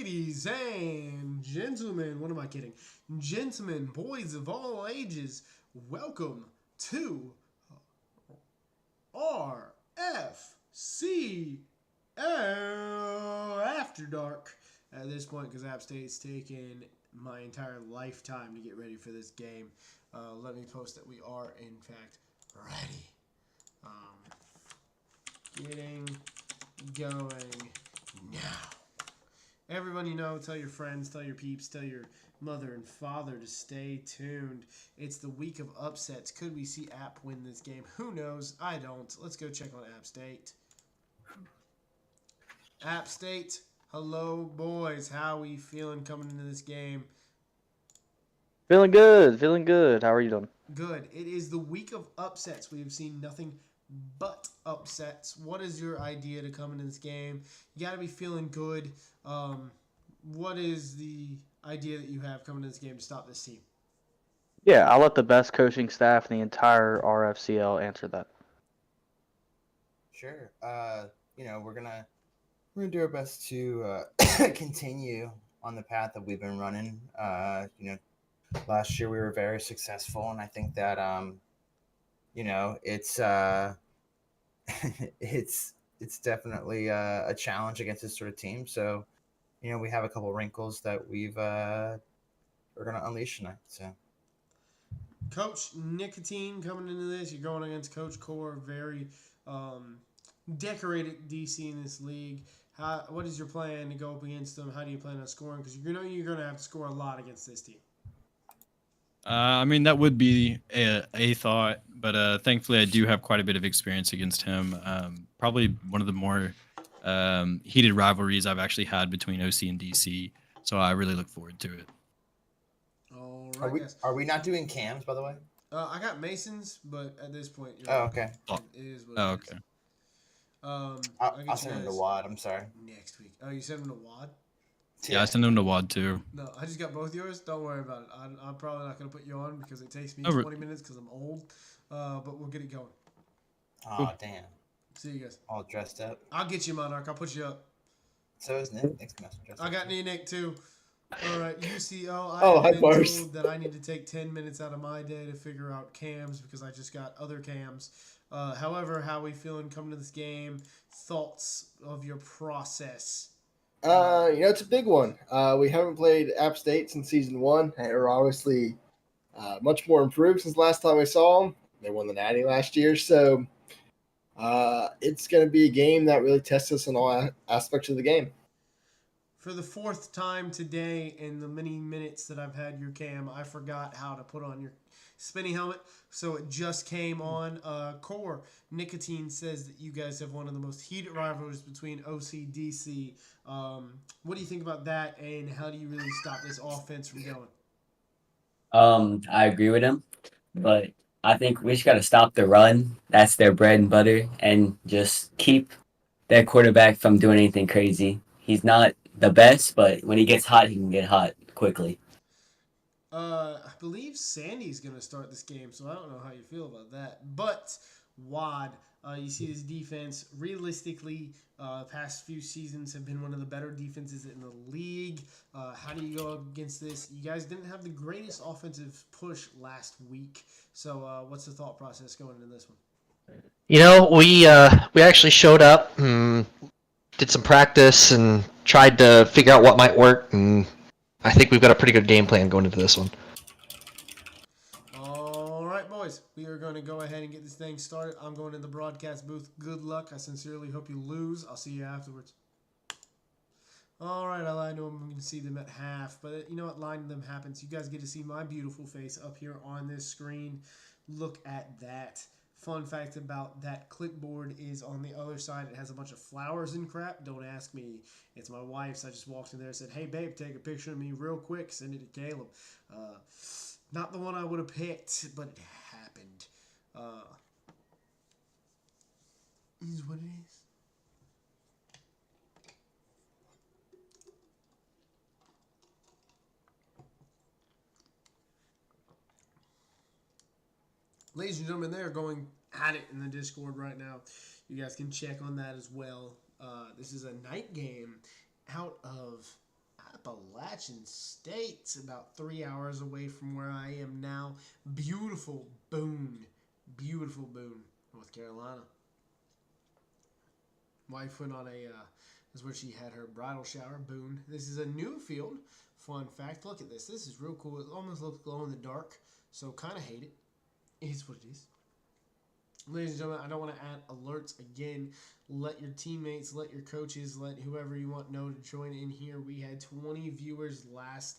ladies and gentlemen, what am I kidding? Gentlemen, boys of all ages, welcome to RFC After Dark. At this point, because App State's taken my entire lifetime to get ready for this game. Let me post that we are, in fact, ready. Getting going now. Everyone you know, tell your friends, tell your peeps, tell your mother and father to stay tuned. It's the week of upsets. Could we see App win this game? Who knows? I don't. Let's go check on App State. App State, hello, boys. How we feeling coming into this game? Feeling good, feeling good. How are you doing? Good. It is the week of upsets. We have seen nothing but upsets. What is your idea to come into this game? You got to be feeling good. What is the idea that you have coming into this game to stop this team? Yeah, I'll let the best coaching staff in the entire RFCL answer that. Sure. We're gonna do our best to continue on the path that we've been running. Last year we were very successful, and I think that it's it's definitely a challenge against this sort of team. So, we have a couple wrinkles that we're gonna unleash tonight. So. Coach Nicotine coming into this. You're going against Coach Core, very decorated DC in this league. What is your plan to go up against them? How do you plan on scoring? Because you're going to have to score a lot against this team. That would be a thought, but thankfully I do have quite a bit of experience against him. Probably one of the more heated rivalries I've actually had between OC and DC, so I really look forward to it. All right, guys. Are we not doing cams, by the way? I got Masons, but at this point, okay. It is what it is. Okay. I'll send him to Wad. I'm sorry. Next week. Oh, you sent him to Wad? Yeah, I sent him to Wad too. No, I just got both yours. Don't worry about it. I'm probably not going to put you on because it takes me 20 minutes because I'm old. But we'll get it going. Oh, cool. Damn. See you guys. All dressed up. I'll get you, Monarch. I'll put you up. So is Nick. Nick's dressed up. I got Nick too. All right, UCO. Hi, I've been told that I need to take 10 minutes out of my day to figure out cams because I just got other cams. However, how we feeling coming to this game? Thoughts of your process? It's a big one. We haven't played App State since season 1, and we're obviously much more improved since last time I saw them. They won the Natty last year, so it's going to be a game that really tests us in all aspects of the game. For the fourth time today in the many minutes that I've had your cam, I forgot how to put on your spinny helmet, so it just came on. Core Nicotine says that you guys have one of the most heated rivalries between OC-DC. What do you think about that, and how do you really stop this offense from going? I agree with him, but I think we just got to stop the run. That's their bread and butter, and just keep their quarterback from doing anything crazy. He's not the best, but when he gets hot, he can get hot quickly. I believe Sandy's going to start this game, so I don't know how you feel about that. But Wad, you see this defense, realistically, past few seasons have been one of the better defenses in the league. How do you go against this? You guys didn't have the greatest offensive push last week, so what's the thought process going into this one? We actually showed up, did some practice, and tried to figure out what might work, and I think we've got a pretty good game plan going into this one. All right, boys. We are going to go ahead and get this thing started. I'm going to the broadcast booth. Good luck. I sincerely hope you lose. I'll see you afterwards. All right, I lied to them. I'm going to see them at half. But you know what? Lying to them happens. You guys get to see my beautiful face up here on this screen. Look at that. Fun fact about that clipboard is on the other side. It has a bunch of flowers and crap. Don't ask me. It's my wife's. I just walked in there and said, hey, babe, take a picture of me real quick. Send it to Caleb. Not the one I would have picked, but it happened. Is what it is. Ladies and gentlemen, they are going at it in the Discord right now. You guys can check on that as well. This is a night game out of Appalachian State's about 3 hours away from where I am now. Beautiful Boone, North Carolina. Wife went on is where she had her bridal shower. Boone. This is a new field. Fun fact. Look at this. This is real cool. It almost looks glow in the dark. So kind of hate it. It is what it is. Ladies and gentlemen, I don't want to add alerts again. Let your teammates, let your coaches, let whoever you want know to join in here. We had 20 viewers last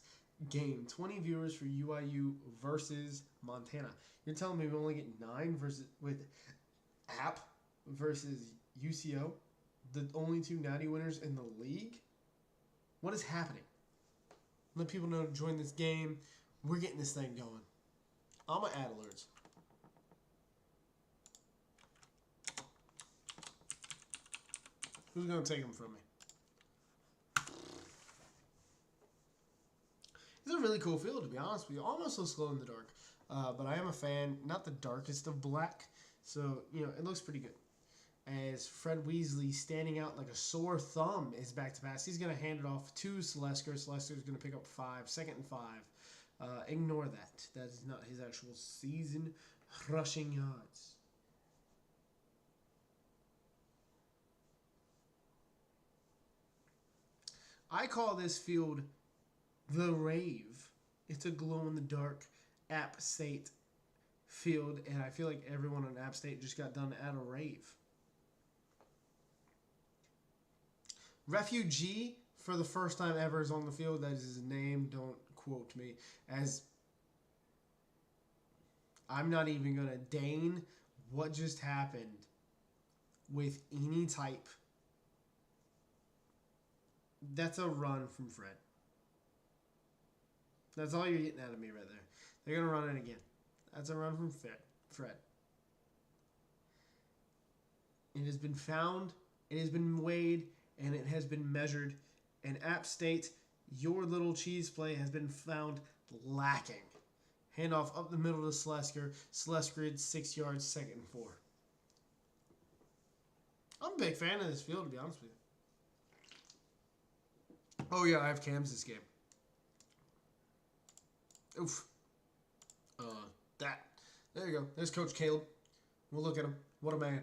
game. 20 viewers for UIU versus Montana. You're telling me we only get 9 versus with App versus UCO? The only 2 Natty winners in the league? What is happening? Let people know to join this game. We're getting this thing going. I'm going to add alerts. Who's going to take them from me? It's a really cool field, to be honest with you. Almost looks glow in the dark. But I am a fan, not the darkest of black. So, it looks pretty good. As Fred Weasley, standing out like a sore thumb, is back to pass. He's going to hand it off to Selesker. Selesker's going to pick up 5, 2nd and 5. Ignore that. That is not his actual season rushing yards. I call this field the Rave. It's a glow-in-the-dark App State field, and I feel like everyone on App State just got done at a rave. Refugee, for the first time ever, is on the field. That is his name. Don't quote me. As I'm not even going to deign what just happened with any type. That's a run from Fred. That's all you're getting out of me right there. They're going to run it again. That's a run from Fred. It has been found. It has been weighed. And it has been measured. And App State, your little cheese play has been found lacking. Handoff up the middle to Selesker. Selesker 6 yards, 2nd and 4. I'm a big fan of this field, to be honest with you. Oh, yeah, I have cams this game. Oof. There you go. There's Coach Caleb. We'll look at him. What a man.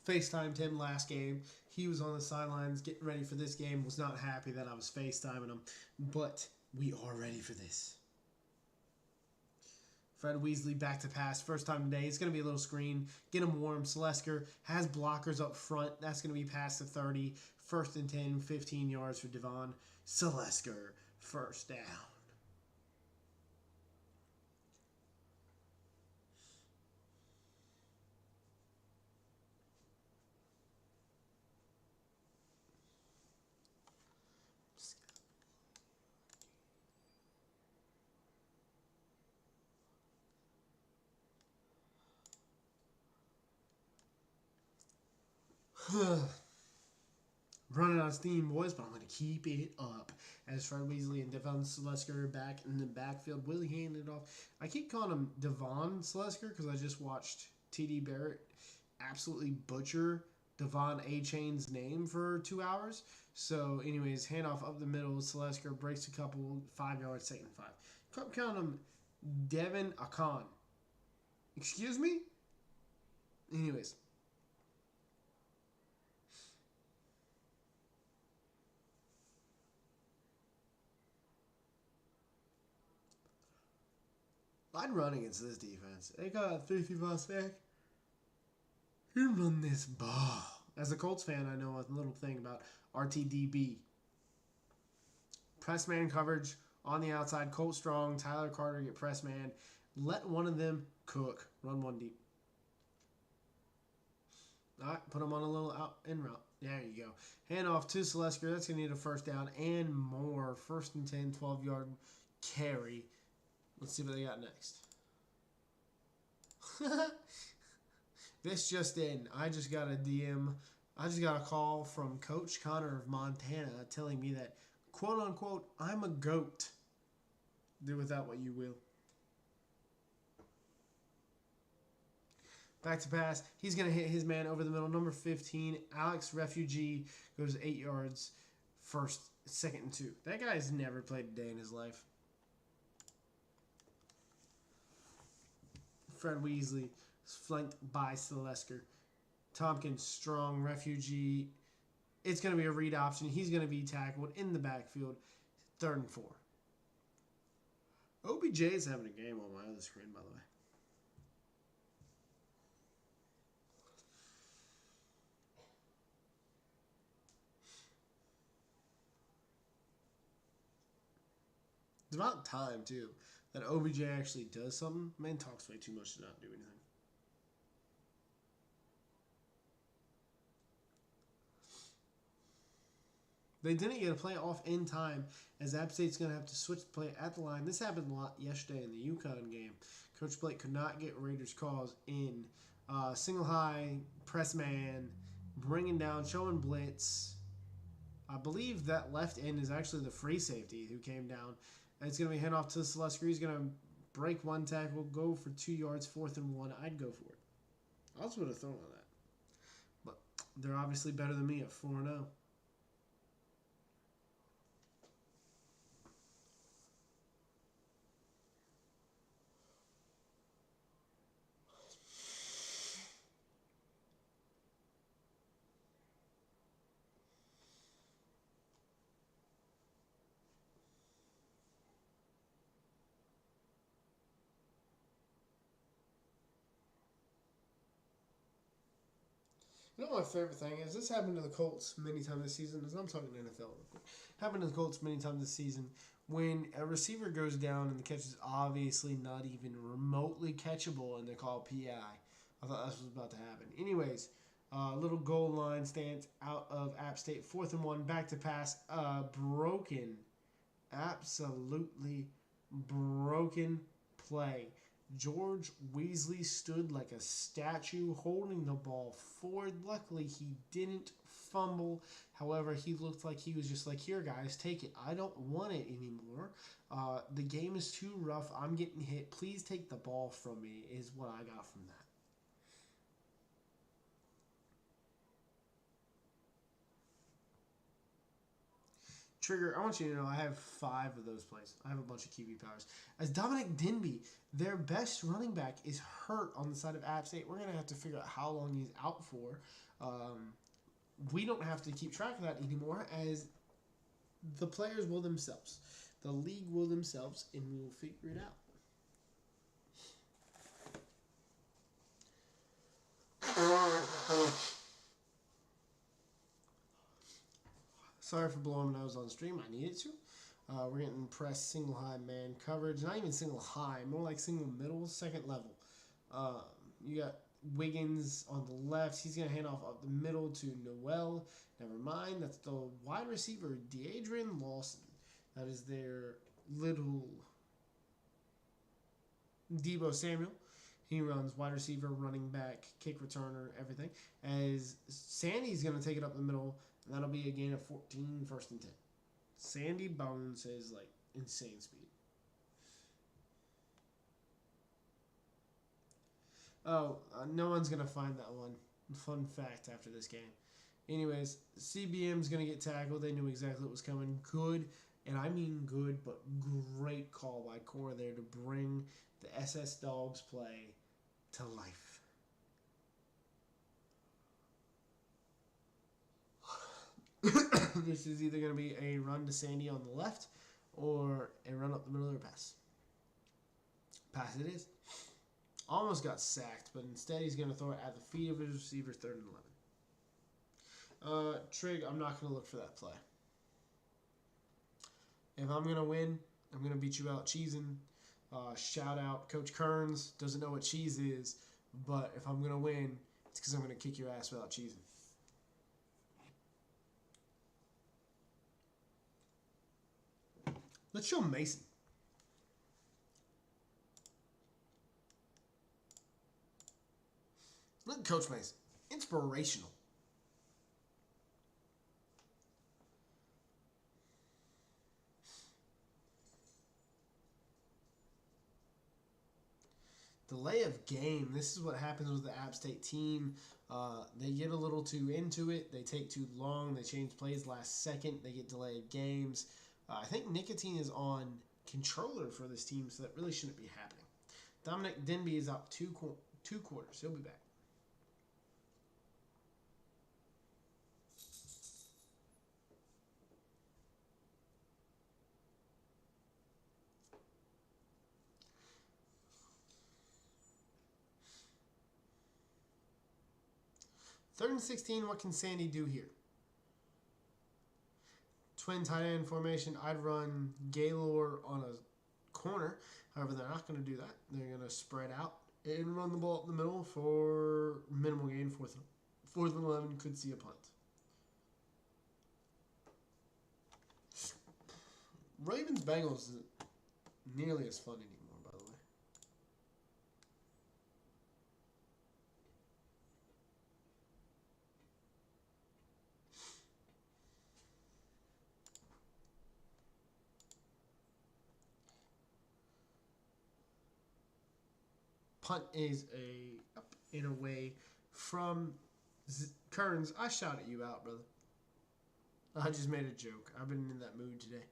FaceTimed him last game. He was on the sidelines getting ready for this game. Was not happy that I was FaceTiming him. But we are ready for this. Fred Weasley back to pass. First time today. It's going to be a little screen. Get him warm. Selesker has blockers up front. That's going to be past the 30. 1st and 10. 15 yards for Devon. Selesker. First down. Running out of steam, boys, but I'm going to keep it up. As Fred Weasley and Devon Selesker are back in the backfield. Willie handed it off. I keep calling him Devon Selesker because I just watched TD Barrett absolutely butcher Devon A-Chain's name for 2 hours. So, anyways, handoff up the middle. Selesker breaks a couple, 5 yards, 2nd and 5. Couldn't count him Devin Akan. Excuse me? Anyways. I'd run against this defense. They got a 55 sack. You run this ball. As a Colts fan, I know a little thing about RTDB. Press man coverage on the outside. Colt Strong, Tyler Carter get press man. Let one of them cook. Run one deep. All right, put them on a little out in route. There you go. Hand off to Selesker. That's going to need a first down and more. 1st and 10, 12-yard carry. Let's see what they got next. This just in. I just got a DM. I just got a call from Coach Connor of Montana telling me that, quote unquote, I'm a goat. Do with that what you will. Back to pass. He's going to hit his man over the middle. Number 15, Alex Refugee, goes 8 yards. First, second, and 2. That guy's never played a day in his life. Fred Weasley is flanked by Selesker. Tompkins, strong, Refugee. It's going to be a read option. He's going to be tackled in the backfield. 3rd and 4. OBJ is having a game on my other screen, by the way. It's about time, too, that OBJ actually does something. Man talks way too much to not do anything. They didn't get a play off in time, as App State's going to have to switch the play at the line. This happened a lot yesterday in the UConn game. Coach Blake could not get Raiders calls in. Single high, press man, bringing down, showing blitz. I believe that left end is actually the free safety who came down. And it's going to be hand off to Selesker. He's going to break one tackle, go for 2 yards, 4th and 1. I'd go for it. I also would have thrown on that. But they're obviously better than me at 4-0. You know what my favorite thing is? This happened to the Colts many times this season. I'm talking NFL. Happened to the Colts many times this season. When a receiver goes down and the catch is obviously not even remotely catchable and they call PI. I thought this was about to happen. Anyways, little goal line stance out of App State. 4th and 1. Back to pass. Broken. Absolutely broken play. George Weasley stood like a statue holding the ball forward. Luckily, he didn't fumble. However, he looked like he was just like, here, guys, take it. I don't want it anymore. The game is too rough. I'm getting hit. Please take the ball from me is what I got from that. Trigger, I want you to know I have 5 of those plays. I have a bunch of QB powers. As Dominic Denby, their best running back, is hurt on the side of App State. We're going to have to figure out how long he's out for. We don't have to keep track of that anymore, as the players will themselves. The league will themselves, and we will figure it out. Sorry for blowing my nose on stream. I needed to. We're getting press single high man coverage. Not even single high. More like single middle, second level. You got Wiggins on the left. He's going to hand off up the middle to Noel. Never mind. That's the wide receiver, Deadrian Lawson. That is their little Debo Samuel. He runs wide receiver, running back, kick returner, everything. As Sandy's going to take it up the middle. And that'll be a gain of 14, 1st and 10. Sandy Bones is like insane speed. Oh, no one's going to find that one. Fun fact after this game. Anyways, CBM's going to get tackled. They knew exactly what was coming. Good, and I mean good, but great call by Cora there to bring the SS Dogs play to life. This is either going to be a run to Sandy on the left or a run up the middle or a pass. Pass it is. Almost got sacked, but instead he's going to throw it at the feet of his receiver, 3rd and 11. Trig, I'm not going to look for that play. If I'm going to win, I'm going to beat you out cheesing. Shout out Coach Kearns. Doesn't know what cheese is, but if I'm going to win, it's because I'm going to kick your ass without cheesing. Let's show Mason. Look at Coach Mason. Inspirational. Delay of game. This is what happens with the App State team. They get a little too into it. They take too long. They change plays last second. They get delayed games. I think Nicotine is on controller for this team, so that really shouldn't be happening. Dominic Denby is out two quarters. He'll be back. Third and 16, what can Sandy do here? Twin tight end formation, I'd run Gaylor on a corner. However, they're not going to do that. They're going to spread out and run the ball up the middle for minimal gain. Fourth and 11 could see a punt. Ravens-Bengals isn't nearly as fun anymore, by the way. Punt is up and away from Kearns. I shouted you out, brother. I just made a joke. I've been in that mood today.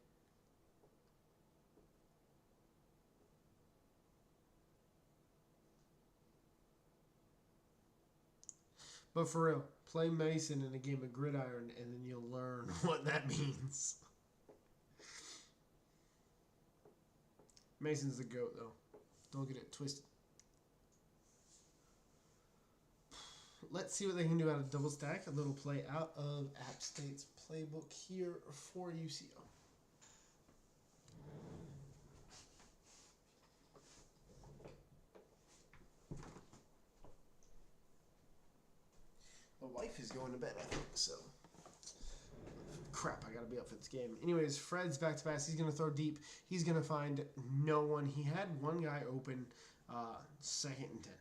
But for real, play Mason in a game of gridiron, and then you'll learn what that means. Mason's the GOAT, though. Don't get it twisted. Let's see what they can do out of double stack. A little play out of App State's playbook here for UCO. My wife is going to bed, I think, so. Crap, I gotta be up for this game. Anyways, Fred's back to pass. He's gonna throw deep. He's gonna find no one. He had one guy open, second and 10.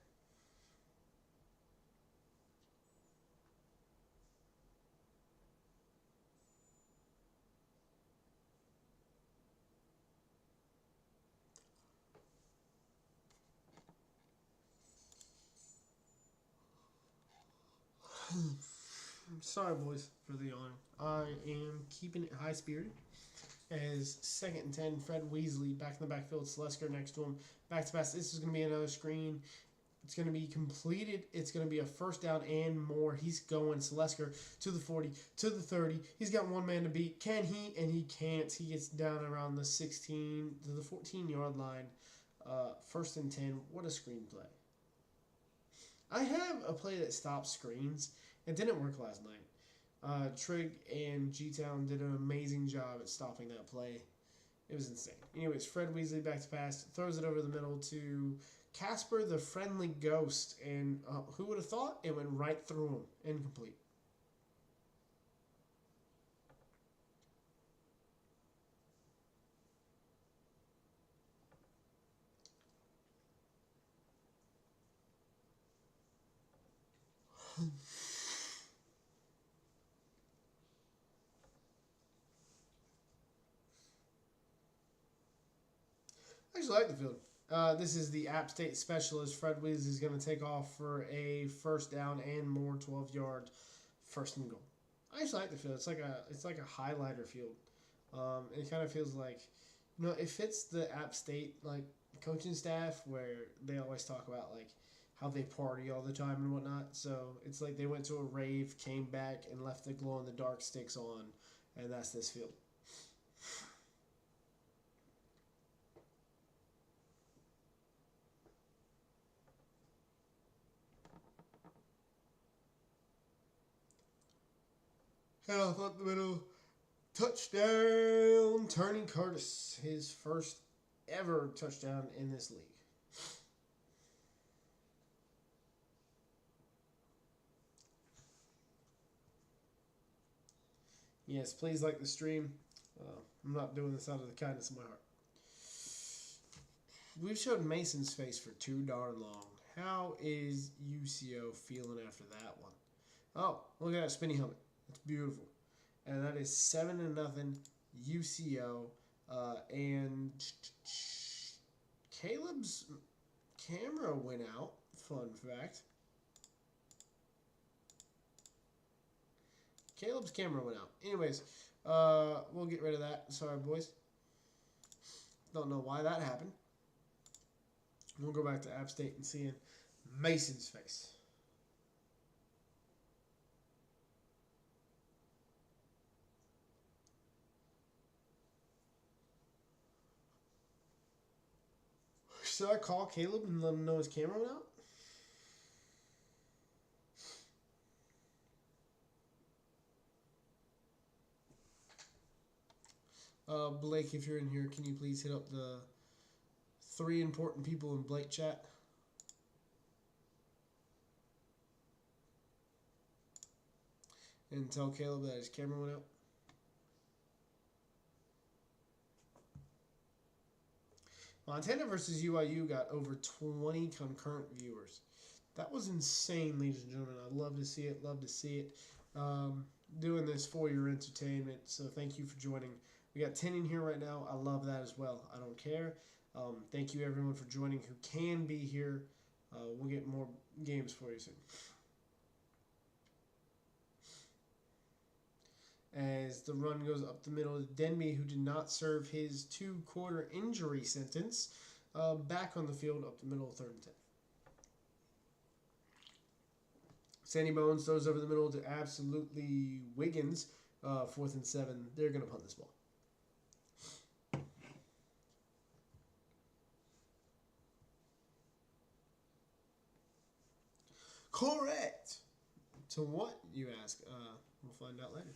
Sorry, boys, for the yawn. I am keeping it high-spirited. As second and 10, Fred Weasley back in the backfield. Slesker next to him. Back to pass. This is going to be another screen. It's going to be completed. It's going to be a first down and more. He's going Slesker to the 40, to the 30. He's got one man to beat. Can he? And he can't. He gets down around the 16 to the 14-yard line. First and 10. What a screenplay. I have a play that stops screens. It didn't work last night. Trig and G-Town did an amazing job at stopping that play. It was insane. Anyways, Fred Weasley back to pass. Throws it over the middle to Casper the Friendly Ghost. And who would have thought? It went right through him. Incomplete. I actually like the field. This is the App State specialist. Fred Weasley is going to take off for a first down and more, 12-yard first and goal. I actually like the field. It's like a highlighter field. It kind of feels like, it fits the App State coaching staff where they always talk about how they party all the time and whatnot. So it's like they went to a rave, came back, and left the glow in the dark sticks on, and that's this field. And off up the middle, touchdown, Turney Curtis, his first ever touchdown in this league. Yes, please like the stream. I'm not doing this out of the kindness of my heart. We've showed Mason's face for too darn long. How is UCO feeling after that one? Oh, look at that spinny helmet. It's beautiful. And that is 7-0 UCO. And Caleb's camera went out. Fun fact. Caleb's camera went out. Anyways, we'll get rid of that. Sorry, boys. Don't know why that happened. We'll go back to App State and seeing Mason's face. Should I call Caleb and let him know his camera went out? Blake, if you're in here, can you please hit up the 3 important people in Blake chat? And tell Caleb that his camera went out. Montana versus UIU got over 20 concurrent viewers. That was insane, ladies and gentlemen. I love to see it. Love to see it. Doing this for your entertainment. So thank you for joining. We got 10 in here right now. I love that as well. I don't care. Thank you everyone for joining who can be here. We'll get more games for you soon. As the run goes up the middle to Denby, who did not serve his 2-quarter injury sentence, back on the field up the middle, 3rd and 10. Sandy Bones throws over the middle to absolutely Wiggins, 4th and 7. They're going to punt this ball. Correct! To what, you ask? We'll find out later.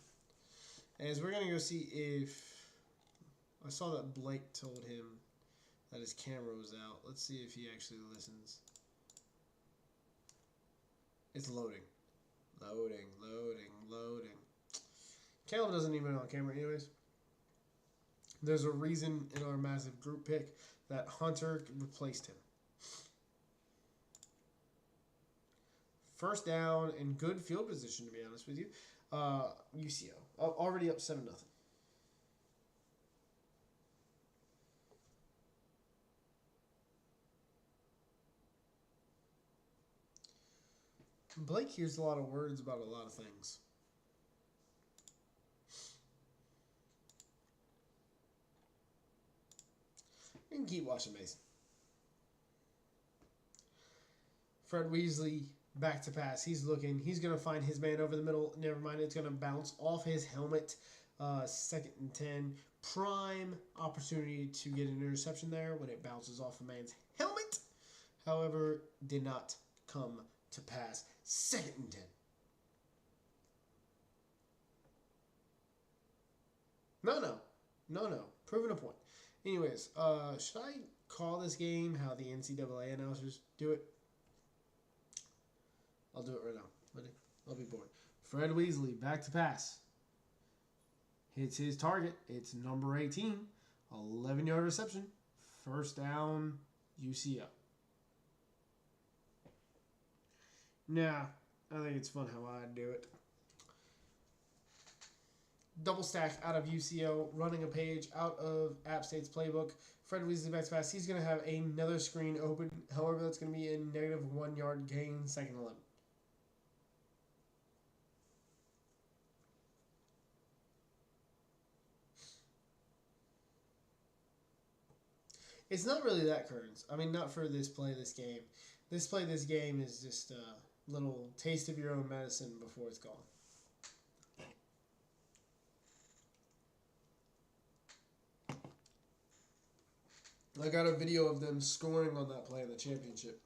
As we're going to go see if... I saw that Blake told him that his camera was out. Let's see if he actually listens. It's loading. Loading. Caleb doesn't even on camera anyways. There's a reason in our massive group pick that Hunter replaced him. First down and good field position, to be honest with you. UCO. Already up 7-0. Blake hears a lot of words about a lot of things. You can keep watching Mason. Fred Weasley back to pass. He's looking. He's going to find his man over the middle. Never mind. It's going to bounce off his helmet. 2nd and 10. Prime opportunity to get an interception there when it bounces off a man's helmet. However, did not come to pass. 2nd and 10. No. Proving a point. Anyways, should I call this game how the NCAA announcers do it? I'll do it right now. Ready? I'll be bored. Fred Weasley, back to pass. Hits his target. It's number 18. 11-yard reception. First down, UCO. Nah, I think it's fun how I do it. Double stack out of UCO, running a page out of App State's playbook. Fred Weasley back to pass. He's going to have another screen open. However, that's going to be a negative 1-yard gain, 2nd and 11. It's not really that, Kearns. I mean, not for this play, this game. This game is just a little taste of your own medicine before it's gone. I got a video of them scoring on that play in the championship.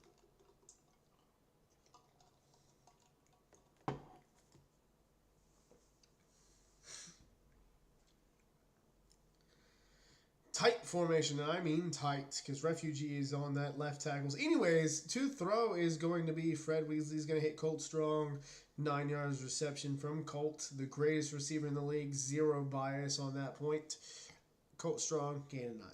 Tight formation, and I mean tight, because Refugee is on that left tackles. Anyways, to throw is going to be Fred Weasley's going to hit Colt Strong. 9 yards reception from Colt, the greatest receiver in the league. 0 bias on that point. Colt Strong, gain of 9.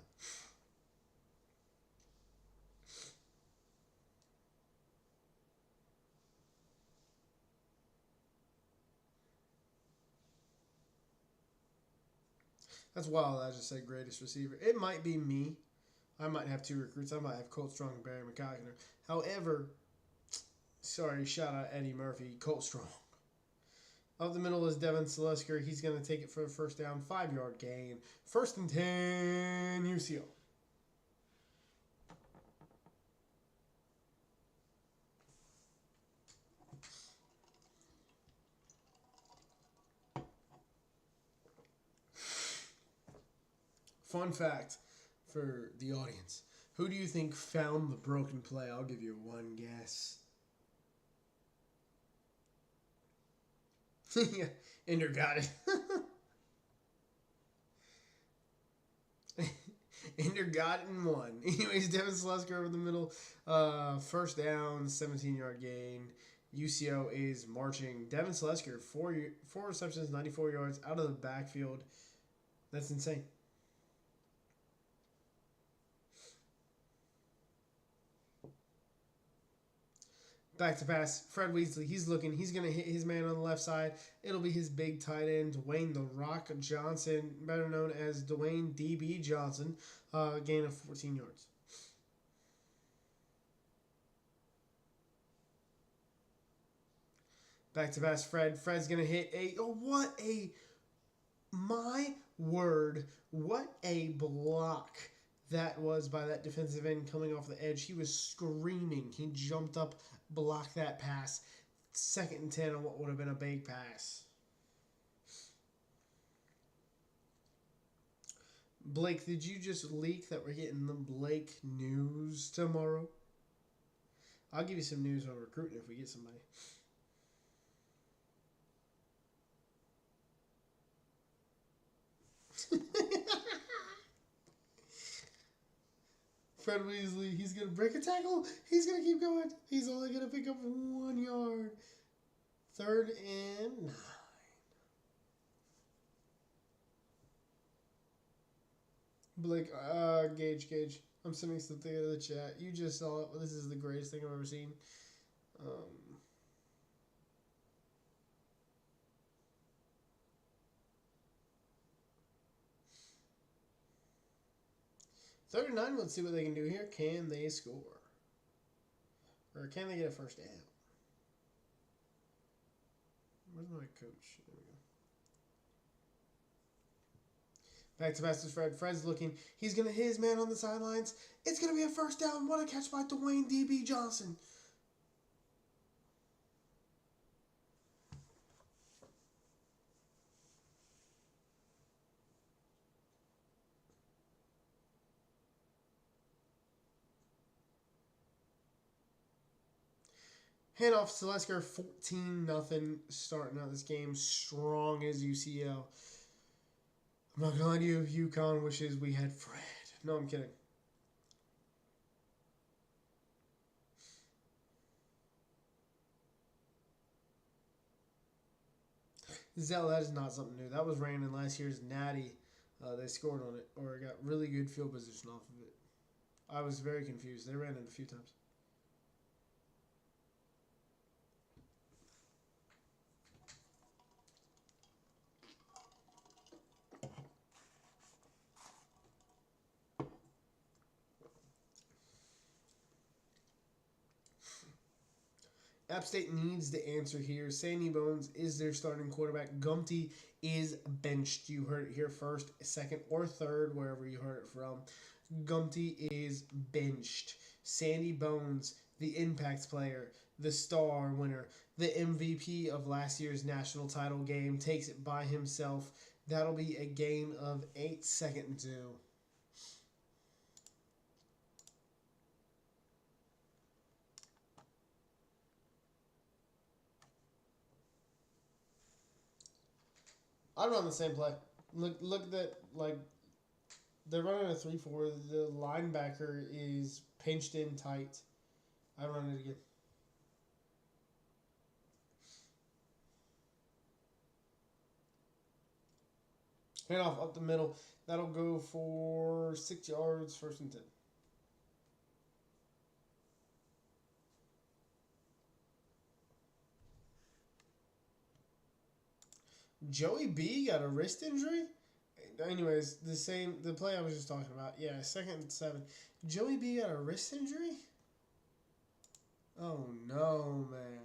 That's wild. I just said greatest receiver. It might be me. I might have 2 recruits. I might have Colt Strong and Barry McCockner. However, sorry, shout out Eddie Murphy, Colt Strong. Up the middle is Devin Selesker. He's going to take it for a first down, 5-yard gain. 1st and 10, UCO. Fun fact for the audience. Who do you think found the broken play? I'll give you one guess. Yeah, Ender got it. Ender got it and won. Anyways, Devin Selesker over the middle. First down, 17-yard gain. UCO is marching. Devin Selesker, 4 receptions, 94 yards out of the backfield. That's insane. Back to pass. Fred Weasley, he's looking. He's going to hit his man on the left side. It'll be his big tight end, Dwayne The Rock Johnson, better known as Dwayne DB Johnson, gain of 14 yards. Back to pass, Fred. Fred's going to hit my word, what a block that was by that defensive end coming off the edge. He was screaming. He jumped up, blocked that pass. 2nd and 10 on what would have been a big pass. Blake, did you just leak that we're getting the Blake news tomorrow? I'll give you some news on recruiting if we get somebody. Fred Weasley, he's going to break a tackle. He's going to keep going. He's only going to pick up 1 yard. 3rd and 9. Blake, Gage. I'm sending something in the chat. You just saw it. This is the greatest thing I've ever seen. 39, let's see what they can do here. Can they score? Or can they get a first down? Where's my coach? There we go. Back to pass to Fred. Fred's looking. He's going to hit his man on the sidelines. It's going to be a first down. What a catch by Dwayne DB Johnson. Handoff to Lesker, 14-0, starting out this game strong as UCL. I'm not going to lie to you, UConn wishes we had Fred. No, I'm kidding. Zell, that is not something new. That was ran in last year's Natty. They scored on it, or got really good field position off of it. I was very confused. They ran it a few times. App State needs the answer here. Sandy Bones is their starting quarterback. Gumty is benched. You heard it here first, second, or third, wherever you heard it from. Gumty is benched. Sandy Bones, the impact player, the star winner, the MVP of last year's national title game, takes it by himself. That'll be a gain of 8, 2nd and 2. I run the same play. Look at that, like, they're running a 3-4. The linebacker is pinched in tight. I run it again. Hand off up the middle. That'll go for 6 yards, 1st and 10. Joey B got a wrist injury? anyways, the play I was just talking about. Yeah, 2nd and 7. Joey B got a wrist injury? Oh no, man.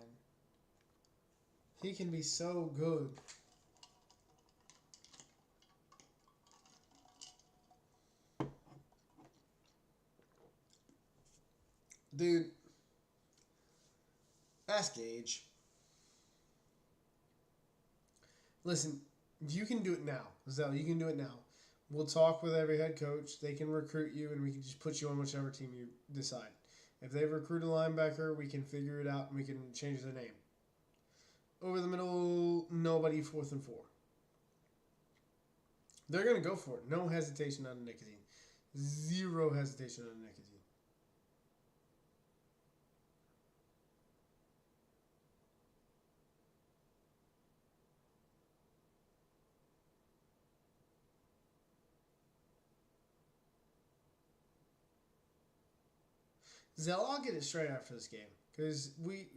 He can be so good. Dude, ask Gage. Listen, you can do it now. Zell, you can do it now. We'll talk with every head coach. They can recruit you, and we can just put you on whichever team you decide. If they recruit a linebacker, we can figure it out, and we can change their name. Over the middle, nobody 4th and 4. They're going to go for it. No hesitation on the nicotine. Zero hesitation on the nicotine. Zell, I'll get it straight after this game. Because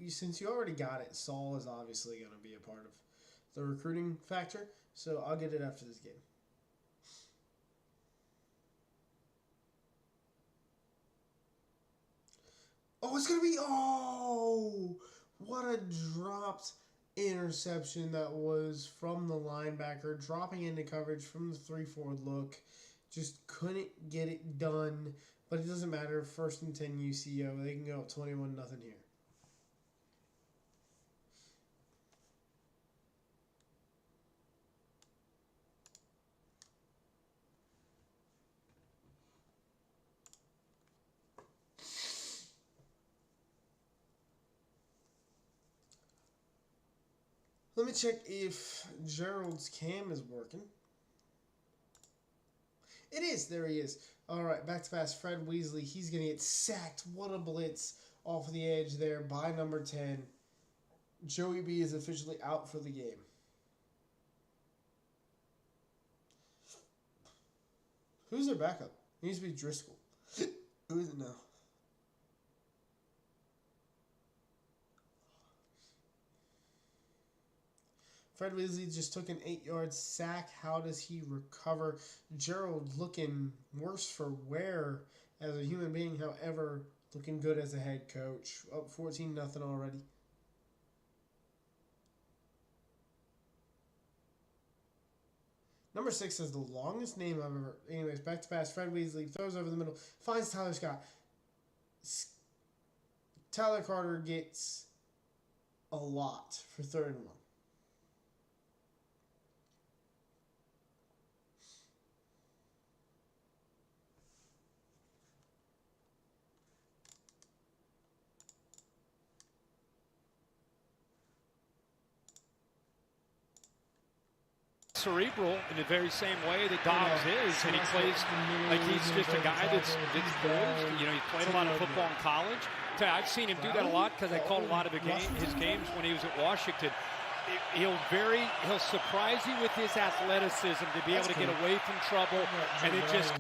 since you already got it, Saul is obviously going to be a part of the recruiting factor. So I'll get it after this game. Oh, it's going to be... Oh! What a dropped interception that was from the linebacker. Dropping into coverage from the 3-4 look. Just couldn't get it done. But it doesn't matter. 1st and 10 UCO. They can go up 21-0 here. Let me check if Gerald's cam is working. It is. There he is. All right, back to pass. Fred Weasley. He's going to get sacked. What a blitz off the edge there by number 10. Joey B is officially out for the game. Who's their backup? It needs to be Driscoll. Who is it now? Fred Weasley just took an 8-yard sack. How does he recover? Gerald looking worse for wear as a human being, however, looking good as a head coach. Up 14-0 already. Number 6 is the longest name I've ever... Anyways, back to pass. Fred Weasley throws over the middle. Finds Tyler Scott. Tyler Carter gets a lot for 3rd and 1. Cerebral in the very same way that Dobbs is, and he plays like he's just a guy that's poised. You know, he played a lot of football in college. I've seen him do that a lot because I called a lot of his games when he was at Washington. He'll surprise you with his athleticism to be able to get away from trouble, and it just.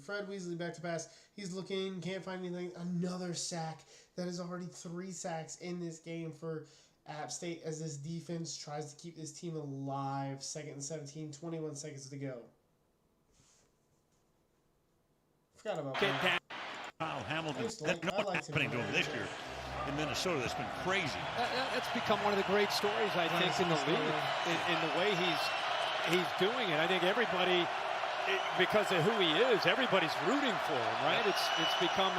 Fred Weasley back to pass. He's looking, can't find anything. Another sack. That is already 3 sacks in this game for App State as this defense tries to keep this team alive. 2nd and 17, 21 seconds to go. Forgot about that. Kyle Hamilton. That's not happening to him this year in Minnesota. That's been crazy. That's become one of the great stories, I think, in the league, in the way he's doing it. I think everybody, because of who he is, everybody's rooting for him, right? It's become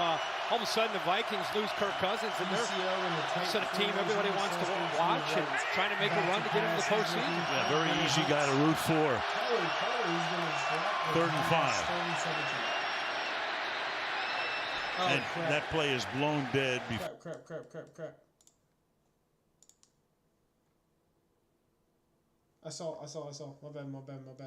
all of a sudden the Vikings lose Kirk Cousins, and they're a team everybody wants to watch and trying to make a run to get into the postseason. Yeah, very easy guy to root for. 3rd and 5. Oh, and crap. that play is blown dead. Crap. I saw. My bad.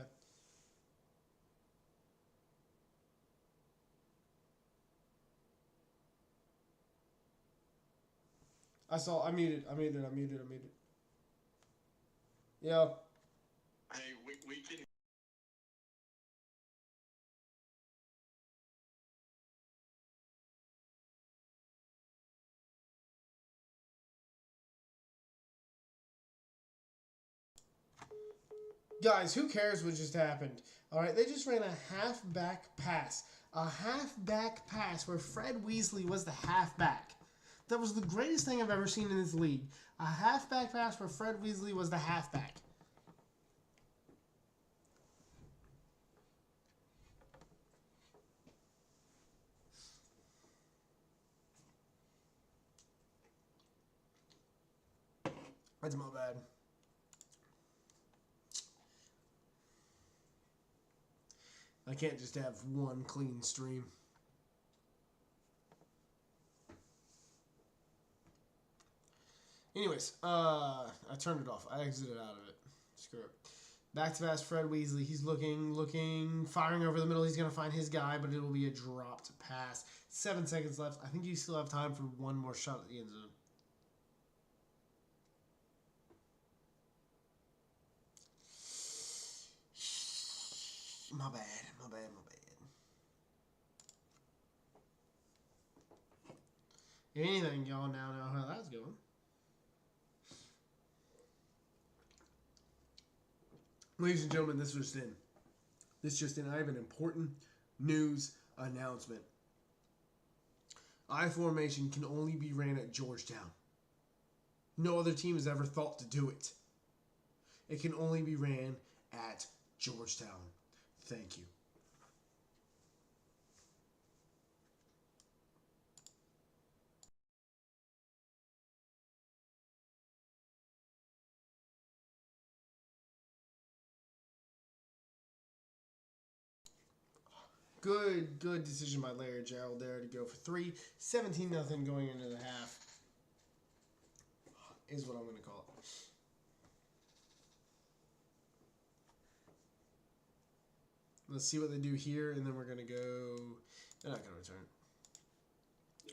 I muted. Yeah. Hey, we can. Guys, who cares what just happened? All right, they just ran a halfback pass. A halfback pass where Fred Weasley was the halfback. That was the greatest thing I've ever seen in this league. A halfback pass where Fred Weasley was the halfback. That's my bad. I can't just have one clean stream. Anyways, I turned it off. I exited out of it. Screw it. Back to pass, Fred Weasley. He's looking, firing over the middle. He's going to find his guy, but it'll be a dropped pass. 7 seconds left. I think you still have time for one more shot at the end zone. My bad. Anything, y'all now know how that's going. Ladies and gentlemen, this just in. I have an important news announcement. I formation can only be ran at Georgetown. No other team has ever thought to do it. It can only be ran at Georgetown. Thank you. Good decision by Larry Gerald there to go for 3. 17-0 going into the half is what I'm going to call it. Let's see what they do here, and then we're going to go... They're not going to return.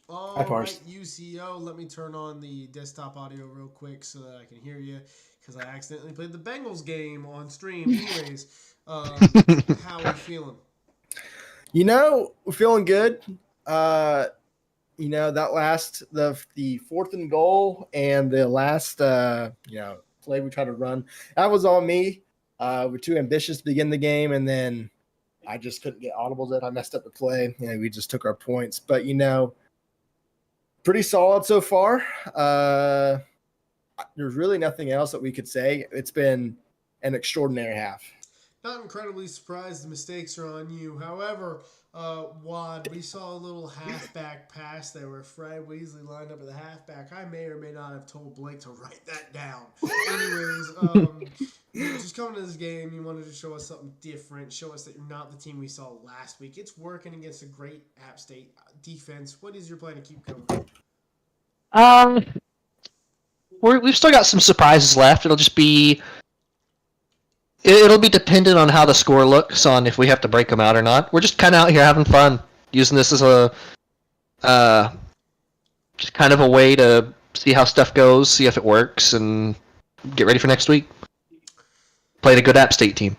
All right, UCO, let me turn on the desktop audio real quick so that I can hear you, because I accidentally played the Bengals game on stream. Anyways, how are we feeling? We're feeling good. That last the 4th and goal and the last play we tried to run, that was on me. We're too ambitious to begin the game, and then I just couldn't get audibles in. I messed up the play, and we just took our points. But pretty solid so far. There's really nothing else that we could say. It's been an extraordinary half. Not incredibly surprised the mistakes are on you. However, Wad, we saw a little halfback pass there where Fred Weasley lined up at the halfback. I may or may not have told Blake to write that down. Anyways, just coming to this game, you wanted to show us something different, show us that you're not the team we saw last week. It's working against a great App State defense. What is your plan to keep going? We've still got some surprises left. It'll be dependent on how the score looks on if we have to break them out or not. We're just kind of out here having fun, using this as just kind of a way to see how stuff goes, see if it works, and get ready for next week. Played a good App State team.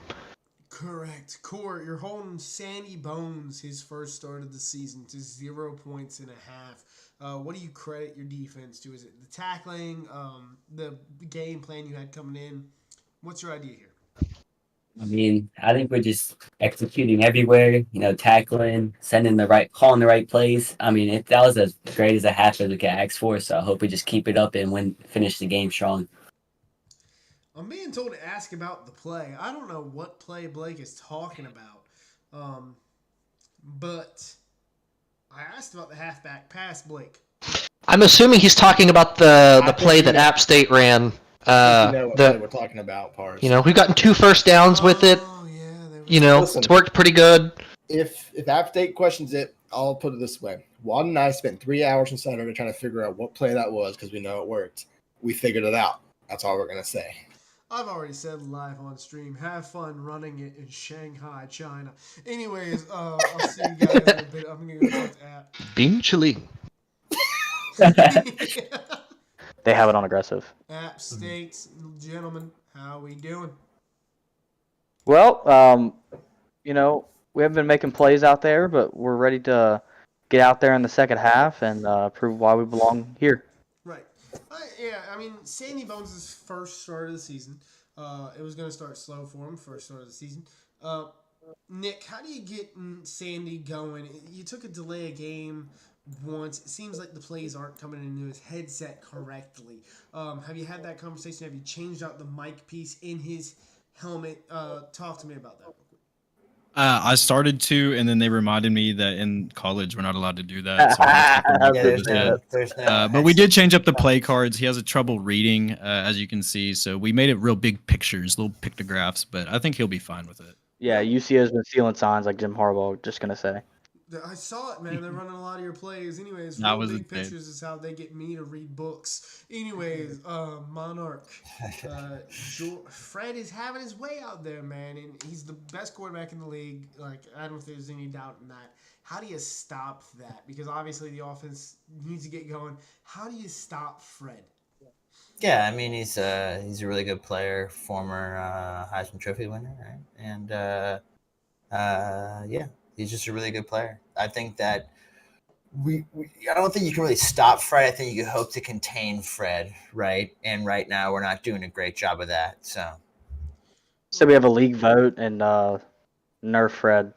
Correct. Court, you're holding Sandy Bones his first start of the season to 0 points and a half. What do you credit your defense to? Is it the tackling, the game plan you had coming in? What's your idea here? I think we're just executing everywhere, tackling, calling the right plays. If that was as great as a half as we could ask for, so I hope we just keep it up and finish the game strong. I'm being told to ask about the play. I don't know what play Blake is talking about, but I asked about the halfback pass, Blake. I'm assuming he's talking about the play that App State ran. What we're talking about, Pars. We've gotten 2 first downs with it. Oh, yeah. Listen, it's worked pretty good. If App State questions it, I'll put it this way. Juan and I spent 3 hours on Saturday trying to figure out what play that was because we know it worked. We figured it out. That's all we're going to say. I've already said live on stream, have fun running it in Shanghai, China. Anyways, I'll see you guys in a bit. I'm going to go talk to App. Being chilly. They have it on aggressive. App State, gentlemen, how we doing? Well, we haven't been making plays out there, but we're ready to get out there in the second half and prove why we belong here. Right. Sandy Bones' first start of the season. It was going to start slow for him first start of the season. Nick, how do you get Sandy going? You took a delay a game once. It seems like the plays aren't coming into his headset correctly. Have you had that conversation? Have you changed out the mic piece in his helmet? Talk to me about that. I started to, and then they reminded me that in college we're not allowed to do that. So I took them off Yeah, of there's his no, head. there's no. But we did headset. change up the play cards. He has a trouble reading, as you can see. So we made it real big pictures, little pictographs. But I think he'll be fine with it. Yeah, UCO's been stealing signs like Jim Harbaugh. Just gonna say. I saw it, man. They're running a lot of your plays. Anyways, That real was big insane. pictures is how they get me to read books. Anyways, Monarch. Fred is having his way out there, man, and he's the best quarterback in the league. Like, I don't think there's any doubt in that. How do you stop that? Because obviously the offense needs to get going. How do you stop Fred? Yeah, I mean he's a really good player, former Heisman Trophy winner, right? And yeah, he's just a really good player. I think that I don't think you can really stop Fred. I think you can hope to contain Fred, right? And right now we're not doing a great job of that. So So we have a league vote and nerf Fred.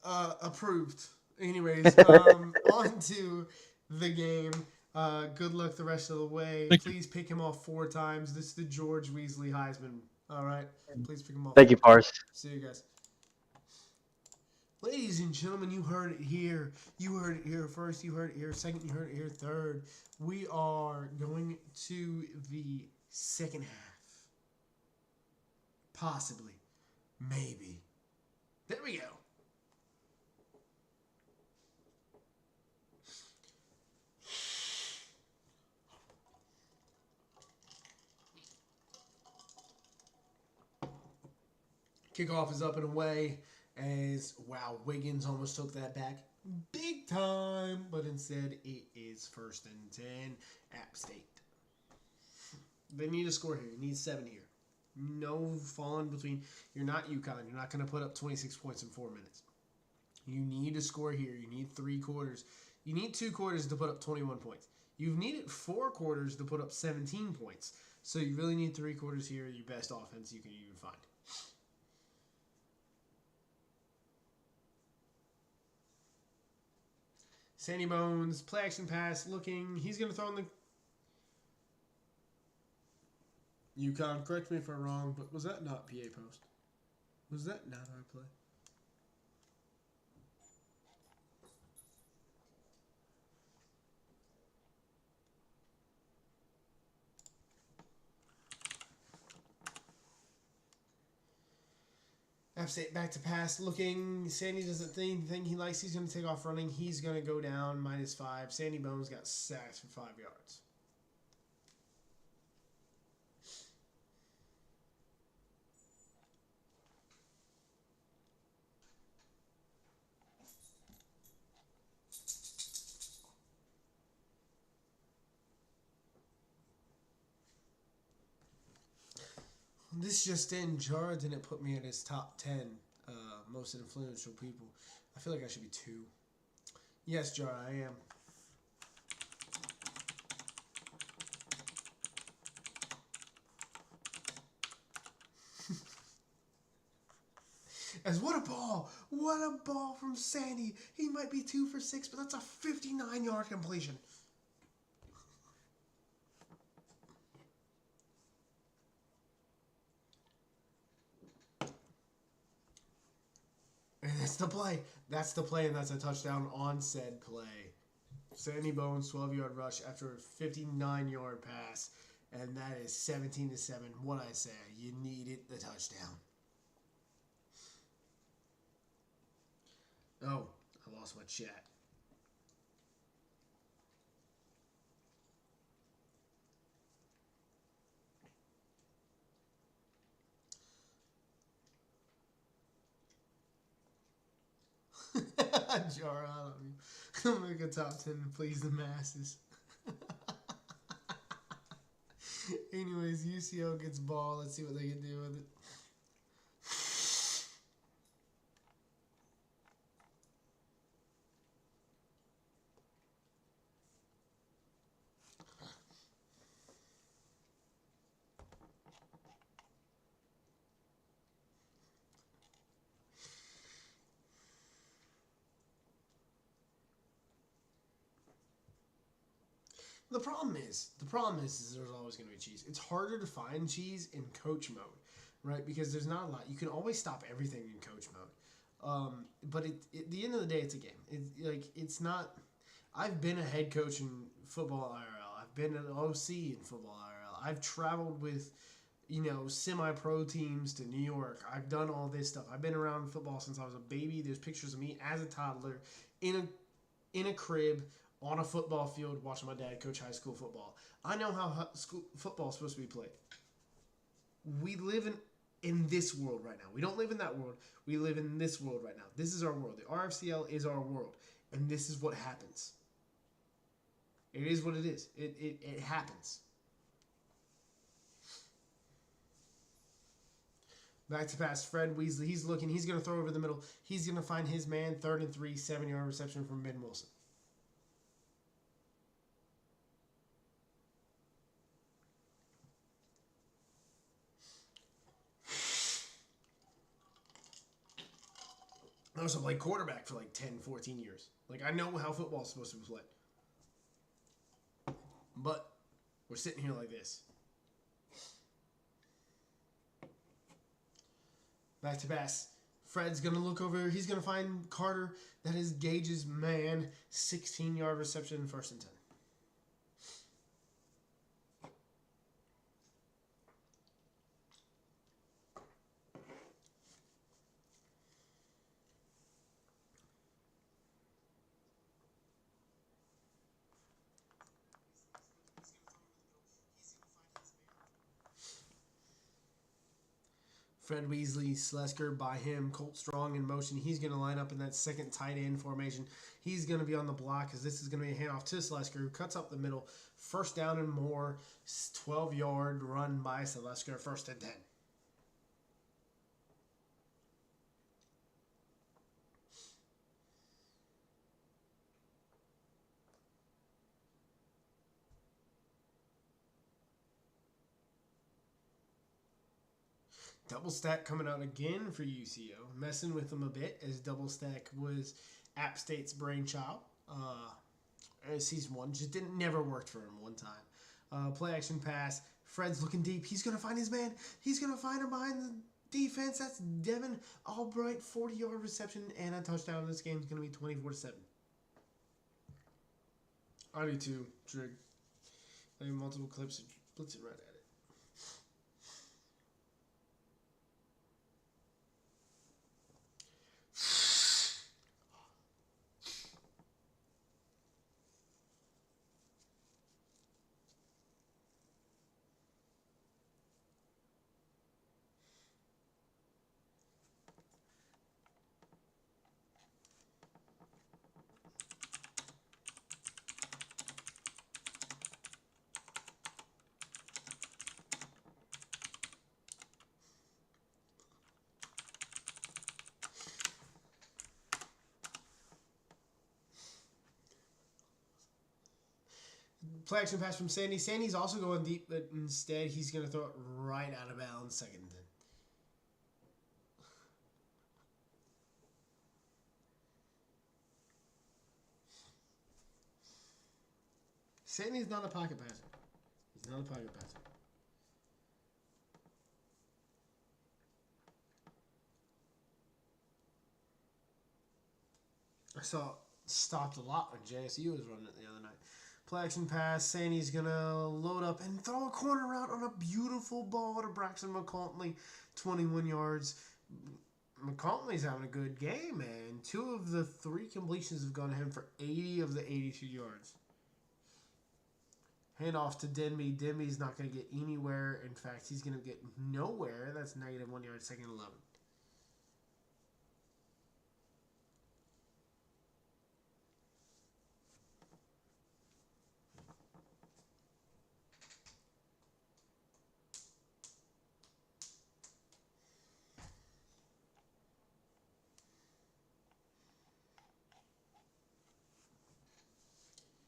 Approved. Anyways, on to the game. Good luck the rest of the way. Thank you. Please pick him off 4 times. This is the George Weasley Heisman. All right. Please pick him off. Thank you, 4 Pars. See you guys. Ladies and gentlemen, you heard it here. You heard it here first. You heard it here second. You heard it here third. We are going to the second half. Possibly. Maybe. There we go. Kickoff is up and away as, wow, Wiggins almost took that back big time, but instead it is 1st and 10, App State. They need a score here. You need 7 here. No falling between. You're not UConn. You're not going to put up 26 points in 4 minutes. You need a score here. You need 3 quarters. You need 2 quarters to put up 21 points. You've needed 4 quarters to put up 17 points. So you really need 3 quarters here. Your best offense you can even find. Sandy Bones, play action pass, looking. He's going to throw in the UConn. Correct me if I'm wrong, but was that not PA post? Was that not our play? App State back to pass, looking. Sandy doesn't think he likes. He's going to take off running. He's going to go down -5. Sandy Bones got sacked for 5 yards. This just in, Jar didn't put me in his top 10 most influential people. I feel like I should be 2. Yes, Jar, I am. As what a ball! What a ball from Sandy! He might be 2 for 6, but that's a 59-yard completion. And that's the play. That's the play, and that's a touchdown on said play. Sandy Bones, 12-yard rush after a 59-yard pass, and that is 17-7. What I say, you needed the touchdown. Oh, I lost my chat. Jar, I love you. Make a top 10 to please the masses. Anyways, UCO gets ball. Let's see what they can do with it. The problem is there's always going to be cheese. It's harder to find cheese in coach mode, right? Because there's not a lot. You can always stop everything in coach mode. But at the end of the day, it's a game. It's not. I've been a head coach in football IRL. I've been an OC in football IRL. I've traveled with, semi-pro teams to New York. I've done all this stuff. I've been around football since I was a baby. There's pictures of me as a toddler in a crib on a football field watching my dad coach high school football. I know how football is supposed to be played. We live in this world right now. We don't live in that world. We live in this world right now. This is our world. The RFCL is our world. And this is what happens. It is what it is. It happens. Back to pass. Fred Weasley. He's looking. He's going to throw over the middle. He's going to find his man. 3rd and 3. 7-yard reception from Ben Wilson. I also played quarterback for like 10, 14 years. I know how football is supposed to be played. But we're sitting here like this. Back to pass. Fred's going to look over. He's going to find Carter. That is Gage's man. 16-yard reception, 1st and 10. Fred Weasley, Slesker by him, Colt Strong in motion. He's going to line up in that second tight end formation. He's going to be on the block because this is going to be a handoff to Slesker, who cuts up the middle. 1st down and more. 12-yard run by Slesker, 1st and 10. Double stack coming out again for UCO. Messing with them a bit as double stack was App State's brainchild. Season 1 just never worked for him one time. Play action pass. Fred's looking deep. He's going to find his man. He's going to find him behind the defense. That's Devin Albright. 40-yard reception and a touchdown. This game's going to be 24-7. I do too, Trig. I have multiple clips and blitz it right at it. Play action pass from Sandy. Sandy's also going deep, but instead he's going to throw it right out of bounds. 2nd and 10. Sandy's not a pocket passer. He's not a pocket passer. I saw it stopped a lot when JSU was running it the other night. Play action pass. Sandy's going to load up and throw a corner route on a beautiful ball to Braxton McCaltley. 21 yards. McCaltley's having a good game, man. 2 of the 3 completions have gone to him for 80 of the 82 yards. Hand off to Denby. Denby's not going to get anywhere. In fact, he's going to get nowhere. That's -1 yard, 2nd and 11.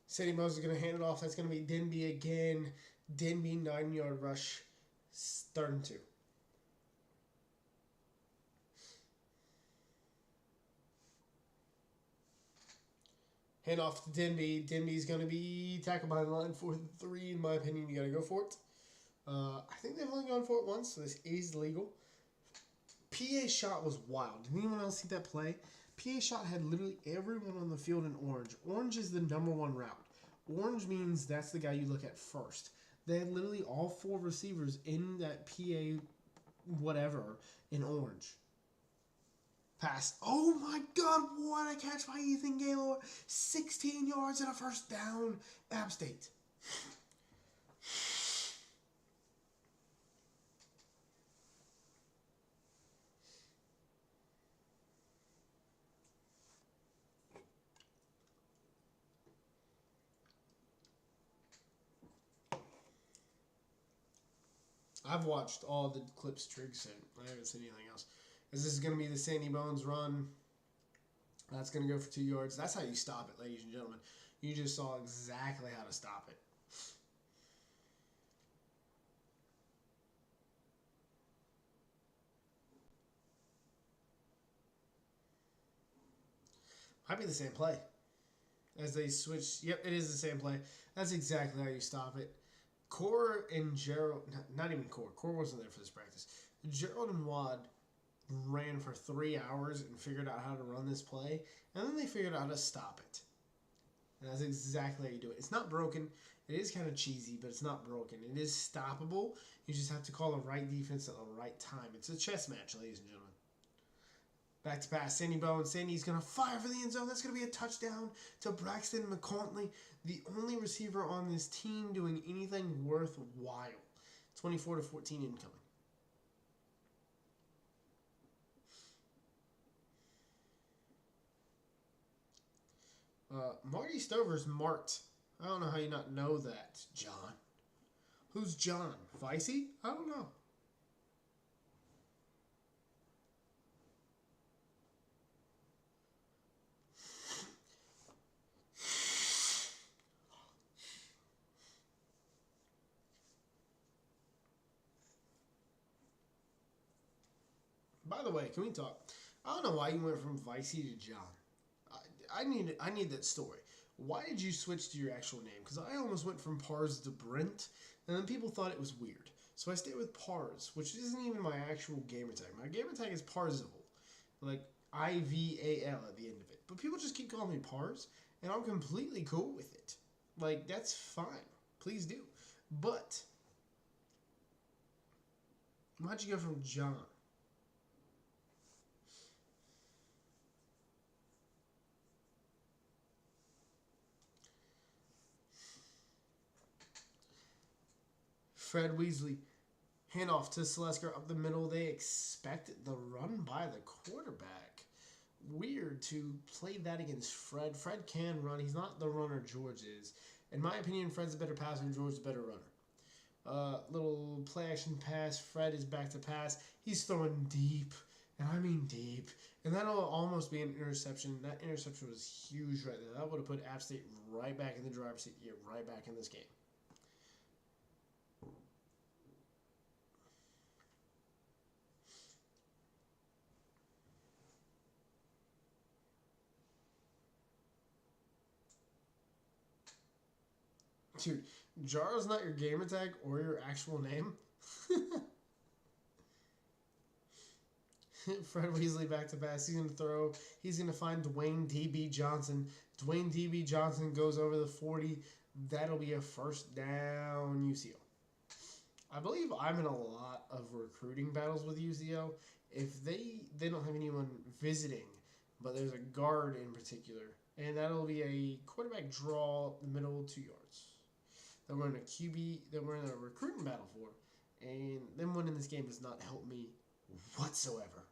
City Mose is going to hand it off. That's going to be Denby again. Denby, 9-yard rush. 3rd and 2. Hand off to Denby. Denby's going to be tackled behind the line for 3. In my opinion, you got to go for it. I think they've only gone for it once, so this is legal. PA shot was wild. Did anyone else see that play? PA shot had literally everyone on the field in orange. Orange is the number 1 route. Orange means that's the guy you look at first. They had literally all 4 receivers in that PA whatever in orange. Pass. Oh my God, what a catch by Ethan Gaylor. 16 yards and a first down. App State. I've watched all the clips Trigg sent. I haven't seen anything else. This is going to be the Sandy Bones run. That's going to go for 2 yards. That's how you stop it, ladies and gentlemen. You just saw exactly how to stop it. Might be the same play. As they switch. Yep, it is the same play. That's exactly how you stop it. Core and Gerald, not even Core. Core wasn't there for this practice. Gerald and Wad ran for 3 hours and figured out how to run this play, and then they figured out how to stop it. And that's exactly how you do it. It's not broken. It is kind of cheesy, but it's not broken. It is stoppable. You just have to call the right defense at the right time. It's a chess match, ladies and gentlemen. Back to pass, Sandy Bones. Sandy's going to fire for the end zone. That's going to be a touchdown to Braxton McCourtley, the only receiver on this team doing anything worthwhile. 24-14 incoming. Marty Stover's Mart. I don't know how you not know that, John. Who's John? Vicey? I don't know. By the way, can we talk? I don't know why you went from Vicey to John. I need that story. Why did you switch to your actual name? Because I almost went from Pars to Brent, and then people thought it was weird. So I stayed with Pars, which isn't even my actual gamer tag. My gamer tag is Parzival, like IVAL at the end of it. But people just keep calling me Pars, and I'm completely cool with it. Like, that's fine. Please do. But why'd you go from John? Fred Weasley, handoff to Selesker up the middle. They expect the run by the quarterback. Weird to play that against Fred. Fred can run. He's not the runner George is. In my opinion, Fred's a better passer and George's a better runner. Little play action pass. Fred is back to pass. He's throwing deep, and I mean deep. And that'll almost be an interception. That interception was huge right there. That would have put App State right back in the driver's seat. Yeah, right back in this game. Dude, Jaro's not your gamer tag or your actual name. Fred Weasley back to pass. He's going to throw. He's going to find Dwayne D.B. Johnson. Dwayne D.B. Johnson goes over the 40. That'll be a first down UCO. I believe I'm in a lot of recruiting battles with UCO. If they don't have anyone visiting, but there's a guard in particular, and that'll be a quarterback draw up the middle 2 yards. That we're in a QB, that we're in a recruiting battle for, and them winning this game does not help me whatsoever.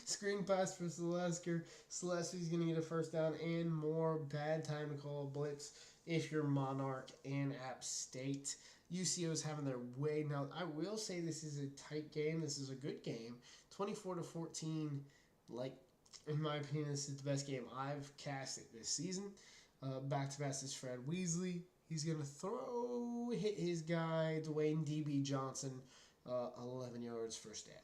Screen pass for Celeste. Celeste's going to get a first down and more. Bad time to call a blitz if you're Monarch and App State. UCO's having their way. Now, I will say this is a tight game. This is a good game. 24-14. Like, in my opinion, this is the best game I've casted this season. Back to pass is Fred Weasley. He's going to hit his guy, Dwayne D.B. Johnson, 11 yards, first down.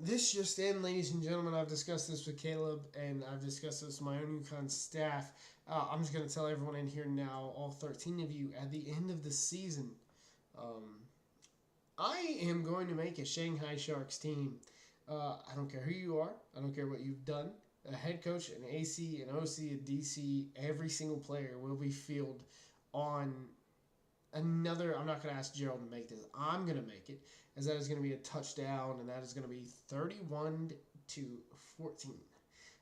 This just in, ladies and gentlemen, I've discussed this with Caleb, and I've discussed this with my own UConn staff. I'm just going to tell everyone in here now, all 13 of you, at the end of the season, I am going to make a Shanghai Sharks team. I don't care who you are. I don't care what you've done. A head coach, an AC, an OC, a DC, every single player will be fielded on another. I'm not going to ask Gerald to make this. I'm going to make it, as that is going to be a touchdown, and that is going to be 31-14.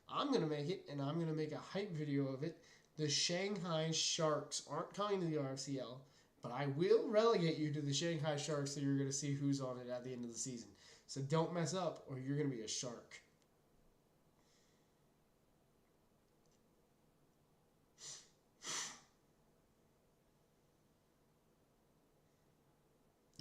I'm going to make it, and I'm going to make a hype video of it. The Shanghai Sharks aren't coming to the RFCL, but I will relegate you to the Shanghai Sharks, so you're going to see who's on it at the end of the season. So don't mess up, or you're going to be a shark.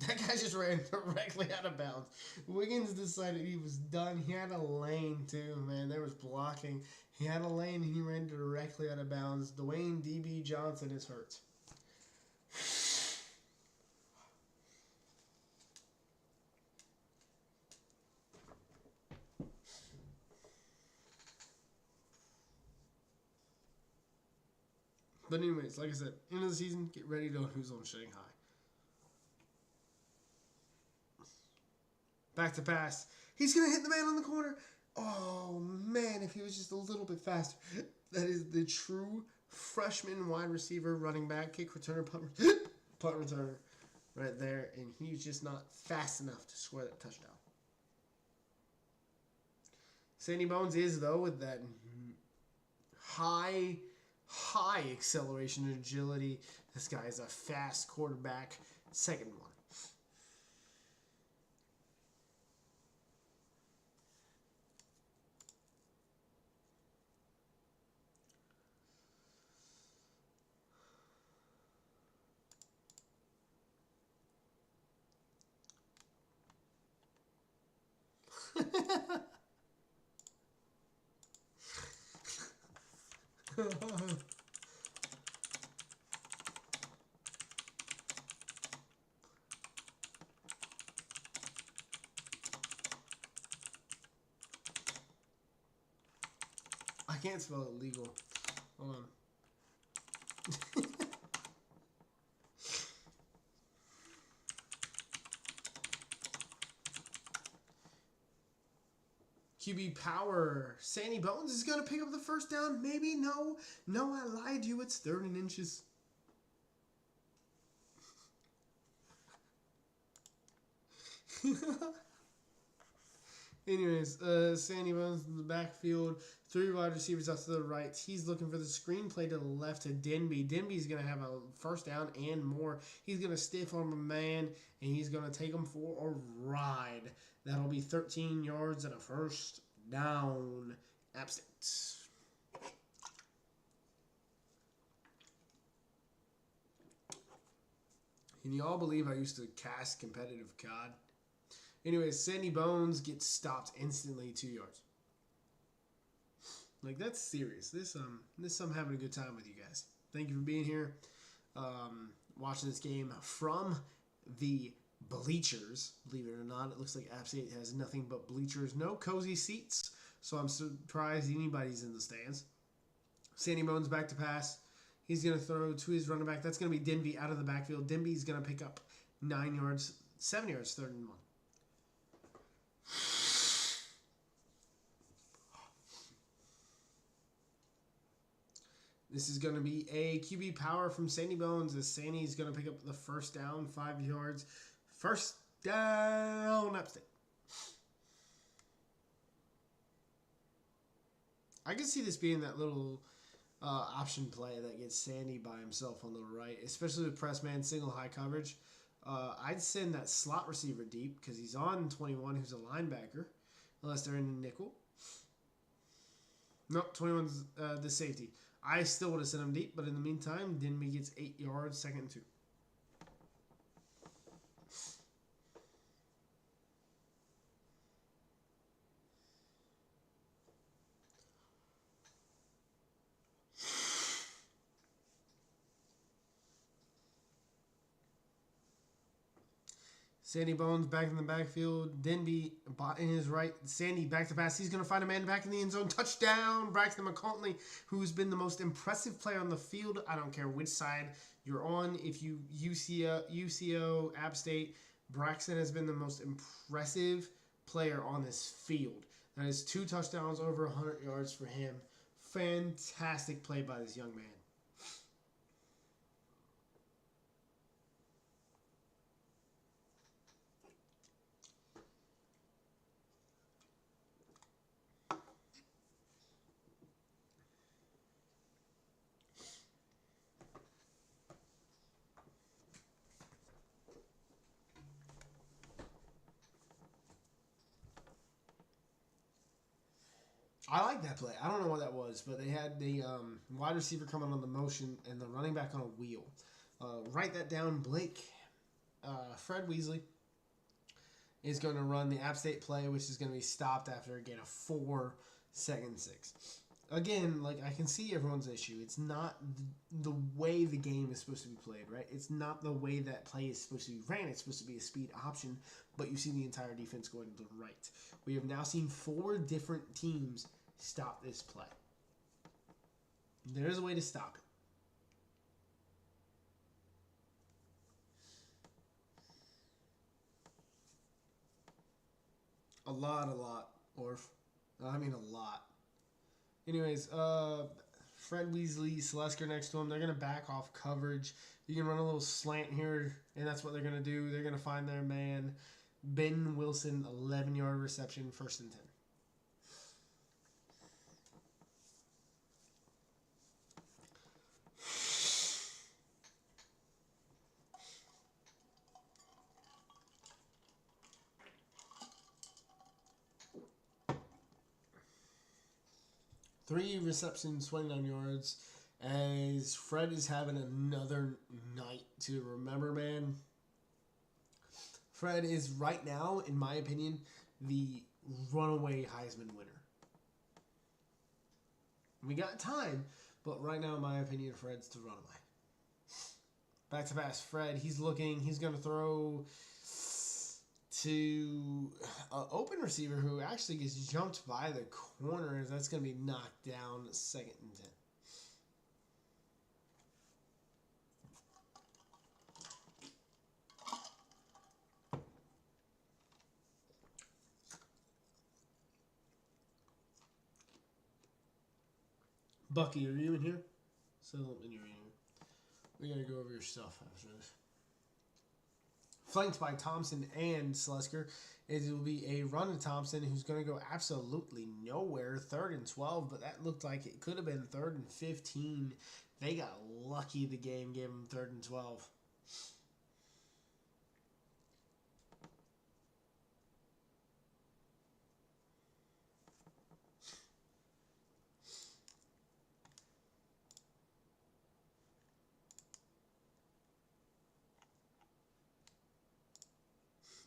That guy just ran directly out of bounds. Wiggins decided he was done. He had a lane, too, man. There was blocking. He had a lane, and he ran directly out of bounds. Dwayne D.B. Johnson is hurt. But anyways, like I said, end of the season, get ready to know who's on Shanghai. Back to pass. He's going to hit the man on the corner. Oh, man, if he was just a little bit faster. That is the true freshman wide receiver, running back, kick returner, punt returner right there. And he's just not fast enough to score that touchdown. Sandy Bones is, though, with that high acceleration and agility. This guy is a fast quarterback. Second one. I can't spell illegal. Hold on. QB power. Sandy Bones is going to pick up the first down. Maybe. No. No, I lied to you. It's 3rd and inches. Anyways, Sandy Bones in the backfield. 3 wide receivers out to the right. He's looking for the screen play to the left to Denby. Denby's going to have a first down and more. He's going to stiff arm a man, and he's going to take him for a ride. That'll be 13 yards and a first down. App State. Can you all believe I used to cast competitive COD? Anyways, Sandy Bones gets stopped instantly 2 yards. Like, that's serious. This I'm having a good time with you guys. Thank you for being here. Watching this game from the bleachers. Believe it or not, it looks like App State has nothing but bleachers. No cozy seats. So I'm surprised anybody's in the stands. Sandy Bones back to pass. He's going to throw to his running back. That's going to be Denby out of the backfield. Denby's going to pick up 7 yards, 3rd and 1. This is going to be a QB power from Sandy Bones as Sandy's going to pick up the first down, 5 yards. First down, App State. I can see this being that little option play that gets Sandy by himself on the right, especially with press man single high coverage. I'd send that slot receiver deep because he's on 21, who's a linebacker, unless they're in nickel. Nope, 21's the safety. I still would have sent him deep, but in the meantime, Denby gets 8 yards, 2nd and 2. Sandy Bones back in the backfield. Denby in his right. Sandy back to pass. He's going to find a man back in the end zone. Touchdown. Braxton McCollum, who's been the most impressive player on the field. I don't care which side you're on. If you UCO, App State, Braxton has been the most impressive player on this field. That is 2 touchdowns, over 100 yards for him. Fantastic play by this young man. I like that play. I don't know what that was, but they had the wide receiver coming on the motion and the running back on a wheel. Write that down, Blake. Fred Weasley is going to run the App State play, which is going to be stopped after, again, a 4-second 6. Again, like, I can see everyone's issue. It's not the way the game is supposed to be played, right? It's not the way that play is supposed to be ran. It's supposed to be a speed option, but you see the entire defense going to the right. We have now seen 4 different teams stop this play. There is a way to stop it. A lot, Orf. I mean a lot. Anyways, Fred Weasley, Selesker next to him. They're going to back off coverage. You can run a little slant here, and that's what they're going to do. They're going to find their man, Ben Wilson, 11-yard reception, 1st and 10. Three receptions, 29 yards, as Fred is having another night to remember, man. Fred is right now, in my opinion, the runaway Heisman winner. We got time, but right now, in my opinion, Fred's the runaway. Back to pass, Fred. He's looking. He's going to throw to an open receiver who actually gets jumped by the corner. That's going to be knocked down, 2nd and 10. Bucky, are you in here? So when you're in here. We got to go over your stuff after this. Flanked by Thompson and Selesker. It will be a run to Thompson, who's going to go absolutely nowhere. 3rd and 12, but that looked like it could have been 3rd and 15. They got lucky the game gave them 3rd and 12.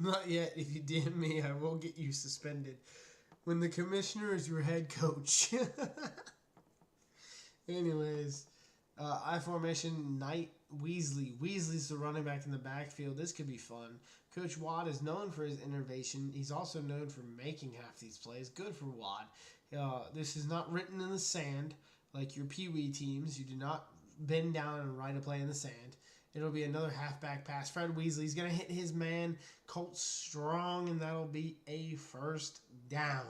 Not yet. If you DM me, I will get you suspended. When the commissioner is your head coach. Anyways, I formation, Knight, Weasley. Weasley's the running back in the backfield. This could be fun. Coach Watt is known for his innovation. He's also known for making half these plays. Good for Watt. This is not written in the sand like your Pee Wee teams. You do not bend down and write a play in the sand. It'll be another halfback pass. Fred Weasley's going to hit his man, Colt Strong, and that'll be a 1st down.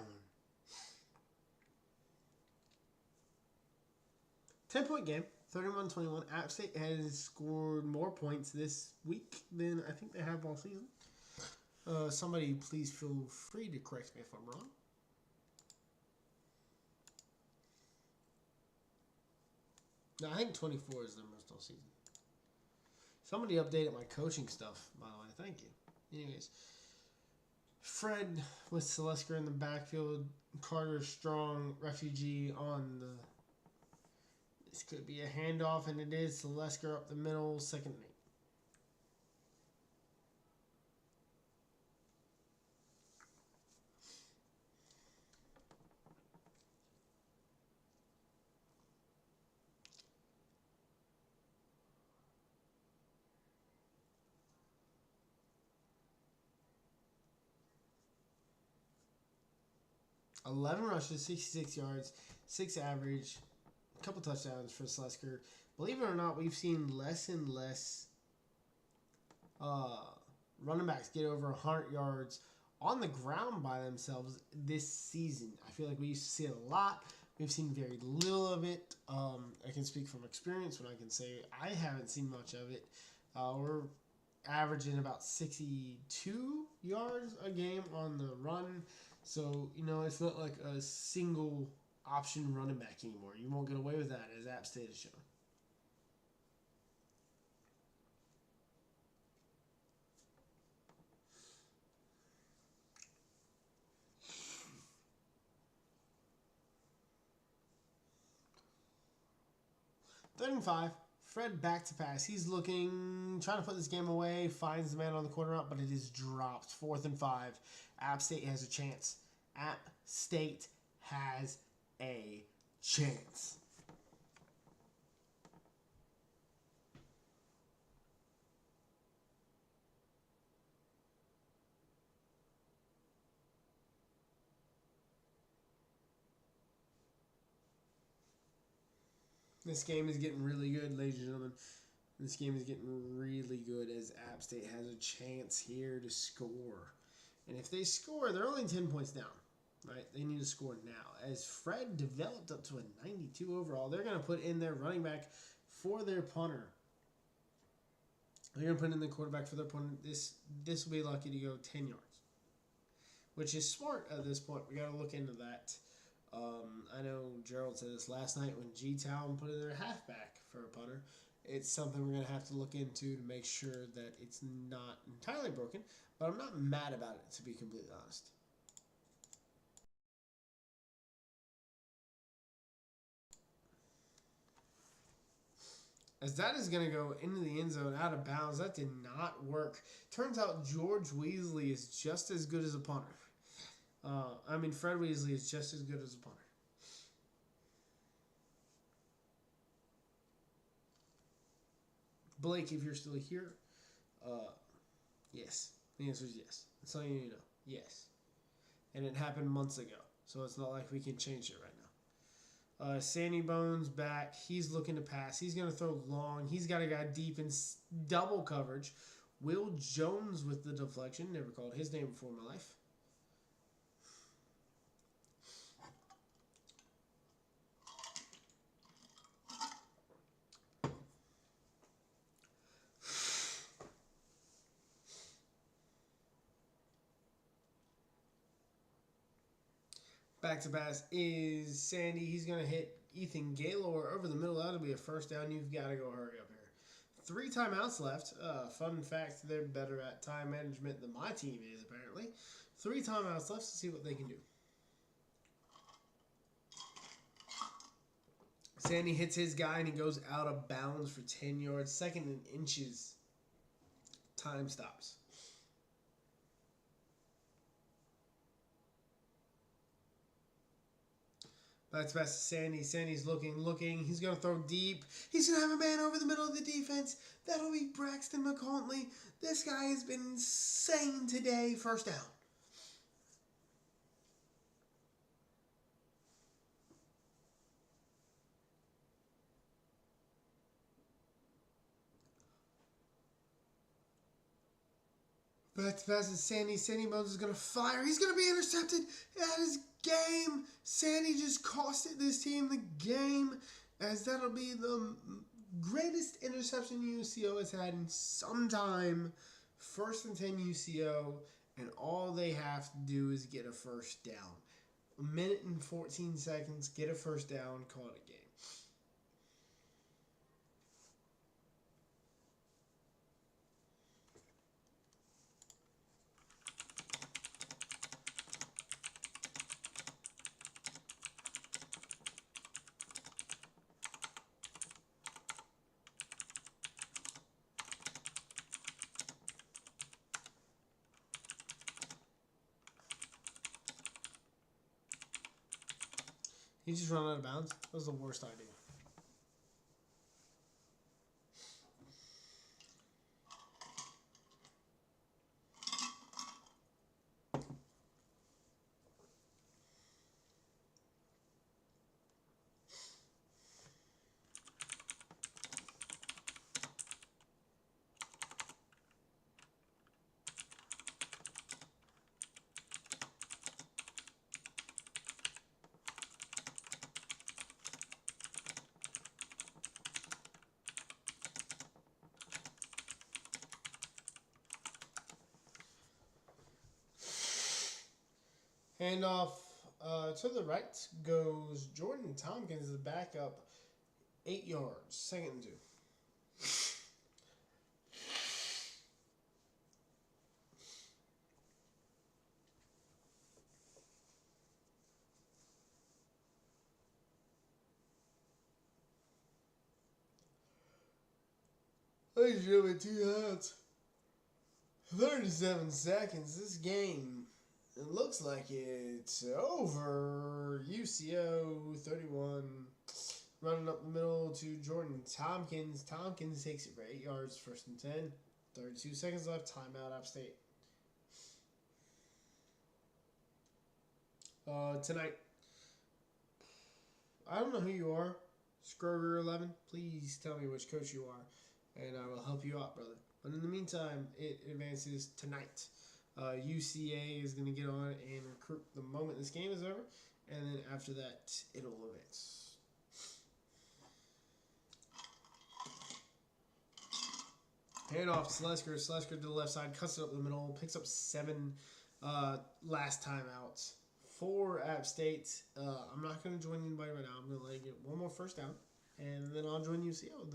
10-point game, 31-21. App State has scored more points this week than I think they have all season. Somebody please feel free to correct me if I'm wrong. No, I think 24 is their most all season. Somebody updated my coaching stuff, by the way. Thank you. Anyways, Fred with Celesker in the backfield. Carter Strong, refugee on the. This could be a handoff, and it is. Celesker up the middle, second and 8. $11 rushes, 66 yards, 6 average, a couple touchdowns for Celesker. Believe it or not, we've seen less and less running backs get over 100 yards on the ground by themselves this season. I feel like we used to see it a lot. We've seen very little of it. I can speak from experience when I can say I haven't seen much of it. We're averaging about 62 yards a game on the run. So, it's not like a single option running back anymore. You won't get away with that, as App State has shown. Third and 5. Fred back to pass. He's looking, trying to put this game away, finds the man on the corner route, but it is dropped. 4th and 5. App State has a chance. App State has a chance. This game is getting really good, ladies and gentlemen. This game is getting really good as App State has a chance here to score. And if they score, they're only 10 points down, right? They need to score now. As Fred developed up to a 92 overall, they're going to put in their running back for their punter. They're going to put in the quarterback for their punter. This will be lucky to go 10 yards, which is smart at this point. We got to look into that. I know Gerald said this last night when G-Town put in their halfback for a punter. It's something we're going to have to look into to make sure that it's not entirely broken, but I'm not mad about it, to be completely honest. As that is going to go into the end zone out of bounds. That did not work. Turns out George Weasley is just as good as a punter. Fred Weasley is just as good as a punter. Blake, if you're still here, yes. The answer is yes. That's all you need to know. Yes. And it happened months ago, so it's not like we can change it right now. Sandy Bones back. He's looking to pass. He's going to throw long. He's got a guy deep in double coverage. Will Jones with the deflection. Never called his name before in my life. Back to pass is Sandy. He's going to hit Ethan Gaylor over the middle. That'll be a first down. You've got to go hurry up here. 3 timeouts left. Fun fact, they're better at time management than my team is, apparently. 3 timeouts left to see what they can do. Sandy hits his guy, and he goes out of bounds for 10 yards. 2nd and inches. Time stops. That's past Sandy. Sandy's looking. He's going to throw deep. He's going to have a man over the middle of the defense. That'll be Braxton McCauley. This guy has been insane today. First down. Back to pass is Sandy. Sandy Bones is going to fire. He's going to be intercepted. That is game. Sandy just costed this team the game, as that'll be the greatest interception UCO has had in some time. 1st and 10 UCO, and all they have to do is get a first down. 1 minute and 14 seconds, get a first down, call it a game. He just ran out of bounds. That was the worst idea. Handoff to the right goes Jordan Tompkins, the backup, 8 yards, 2nd and 2. Ladies and gentlemen, 2 halves. 37 seconds. This game, it looks like it's over. UCO 31. Running up the middle to Jordan Tompkins. Tompkins takes it for 8 yards, 1st and 10. 32 seconds left. Timeout, App State. Tonight, I don't know who you are. Scroger11, please tell me which coach you are, and I will help you out, brother. But in the meantime, it advances tonight. UCA is going to get on and recruit the moment this game is over, and then after that, it'll advance. Handoff to Slesker. Slesker to the left side, cuts it up the middle, picks up 7 last time out. For App State, I'm not going to join anybody right now. I'm going to let you get one more first down, and then I'll join UCO.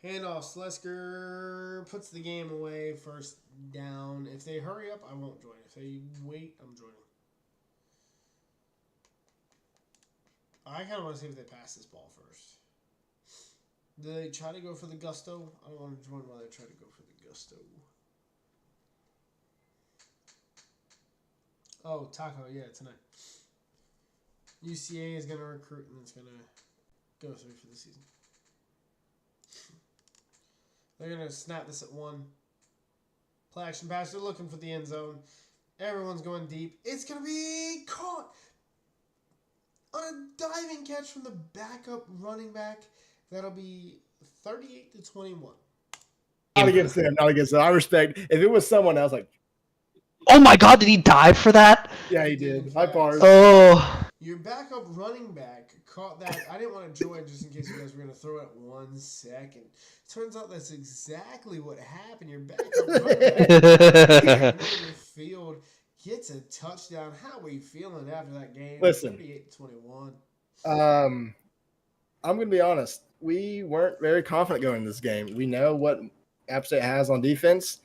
Handoff, Slesker puts the game away, 1st down. If they hurry up, I won't join. If they wait, I'm joining. I kind of want to see if they pass this ball first. Do they try to go for the gusto? I don't want to join while they try to go for the gusto. Oh, Taco, yeah, tonight. UCA is going to recruit and it's going to go through for the season. They're going to snap this at 1. Play action pass. They're looking for the end zone. Everyone's going deep. It's going to be caught on a diving catch from the backup running back. That'll be 38-21. Not against them. Not against them. I respect. If it was someone else, like, Oh my God! Did he dive for that? yeah, he did. High bars. Oh. Your backup running back caught that. I didn't want to join just in case you guys were going to throw it 1 second. Turns out that's exactly what happened. Your backup running back in the field gets a touchdown. How are you feeling after that game? Listen. 38-21. I'm going to be honest. We weren't very confident going in this game. We know what App State has on defense.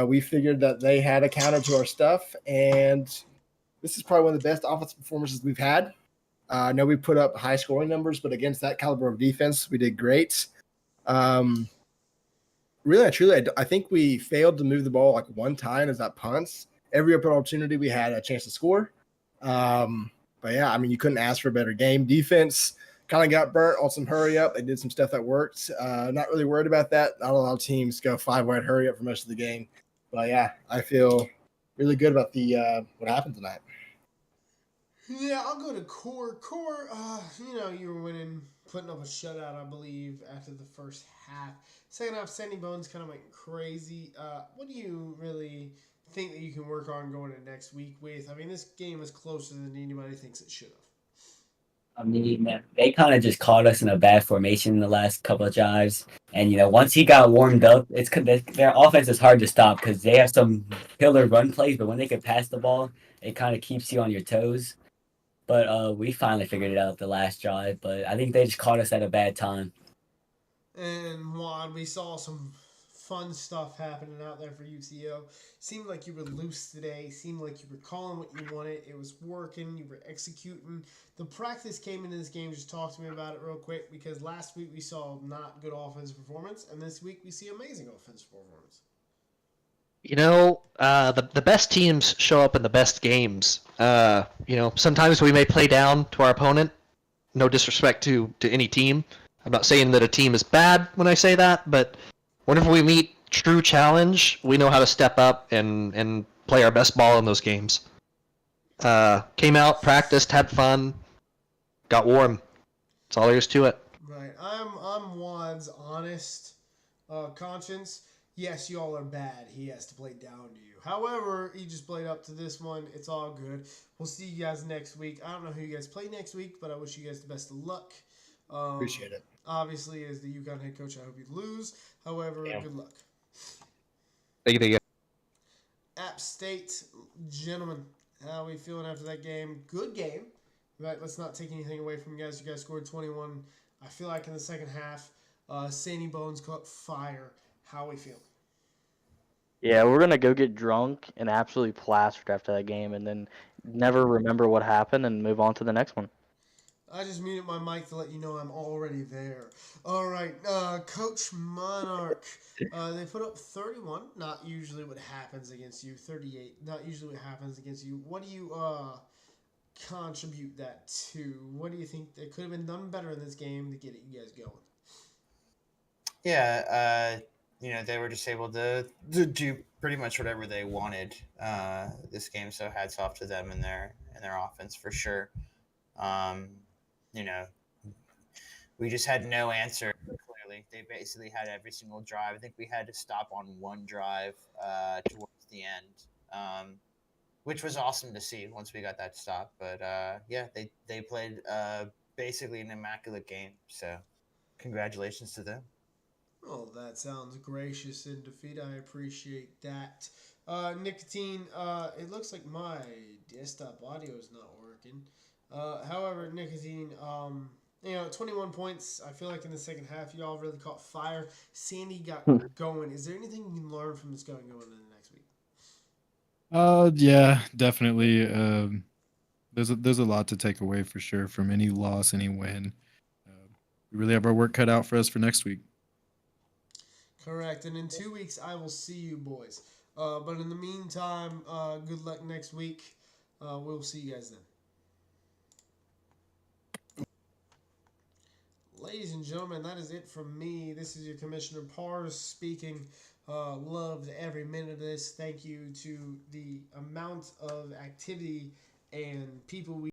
We figured that they had a counter to our stuff, and this is probably one of the best offensive performances we've had. I know we put up high scoring numbers, but against that caliber of defense, we did great. Really, I think we failed to move the ball like 1 time as that punts. Every opportunity we had a chance to score. But yeah, I mean, you couldn't ask for a better game. Defense kind of got burnt on some hurry up. They did some stuff that worked. Not really worried about that. Not a lot of teams go 5-wide hurry up for most of the game. But yeah, I feel really good about the what happened tonight. Yeah, I'll go to Core. Core, you were winning, putting up a shutout, I believe, after the first half. Second half, Sandy Bones kind of went crazy. What do you really think that you can work on going into next week with? I mean, this game is closer than anybody thinks it should have. I mean, they kind of just caught us in a bad formation in the last couple of drives. And, once he got warmed up, their offense is hard to stop because they have some killer run plays, but when they can pass the ball, it kind of keeps you on your toes. But we finally figured it out the last drive, but I think they just caught us at a bad time. And Juan, we saw some fun stuff happening out there for UCO. Seemed like you were loose today. Seemed like you were calling what you wanted. It was working. You were executing. The practice came into this game. Just talk to me about it real quick, because last week we saw not good offensive performance, and this week we see amazing offensive performance. The best teams show up in the best games. Sometimes we may play down to our opponent. No disrespect to any team. I'm not saying that a team is bad when I say that, but whenever we meet true challenge, we know how to step up and play our best ball in those games. Came out, practiced, had fun, got warm. That's all there is to it. Right. I'm Juan's honest conscience. Yes, y'all are bad. He has to play down to you. However, he just played up to this one. It's all good. We'll see you guys next week. I don't know who you guys play next week, but I wish you guys the best of luck. Appreciate it. Obviously, as the UConn head coach, I hope you lose. However, good luck. Thank you. App State, gentlemen, how are we feeling after that game? Good game. Right, let's not take anything away from you guys. You guys scored 21. I feel like in the second half, Sandy Bones caught fire. How are we feeling? Yeah, we're gonna go get drunk and absolutely plastered after that game, and then never remember what happened and move on to the next one. I just muted my mic to let you know I'm already there. All right, Coach Monarch. They put up 31. Not usually what happens against you. 38. Not usually what happens against you. What do you contribute that to? What do you think they could have been done better in this game to get you guys going? Yeah, they were just able to do pretty much whatever they wanted this game. So hats off to them and their offense for sure. We just had no answer. Clearly, they basically had every single drive. I think we had to stop on one drive towards the end, which was awesome to see once we got that stop. But they played basically an immaculate game. So congratulations to them. Oh, that sounds gracious in defeat. I appreciate that. Nicotine, it looks like my desktop audio is not working. However, Nicotine, 21 points. I feel like in the second half, y'all really caught fire. Sandy got going. Is there anything you can learn from this going into the next week? Yeah, definitely. There's a lot to take away for sure from any loss, any win. We really have our work cut out for us for next week. Correct. And in 2 weeks, I will see you boys. But in the meantime, good luck next week. We'll see you guys then. Ladies and gentlemen, that is it from me. This is your Commissioner Pars speaking. Loved every minute of this. Thank you to the amount of activity and people we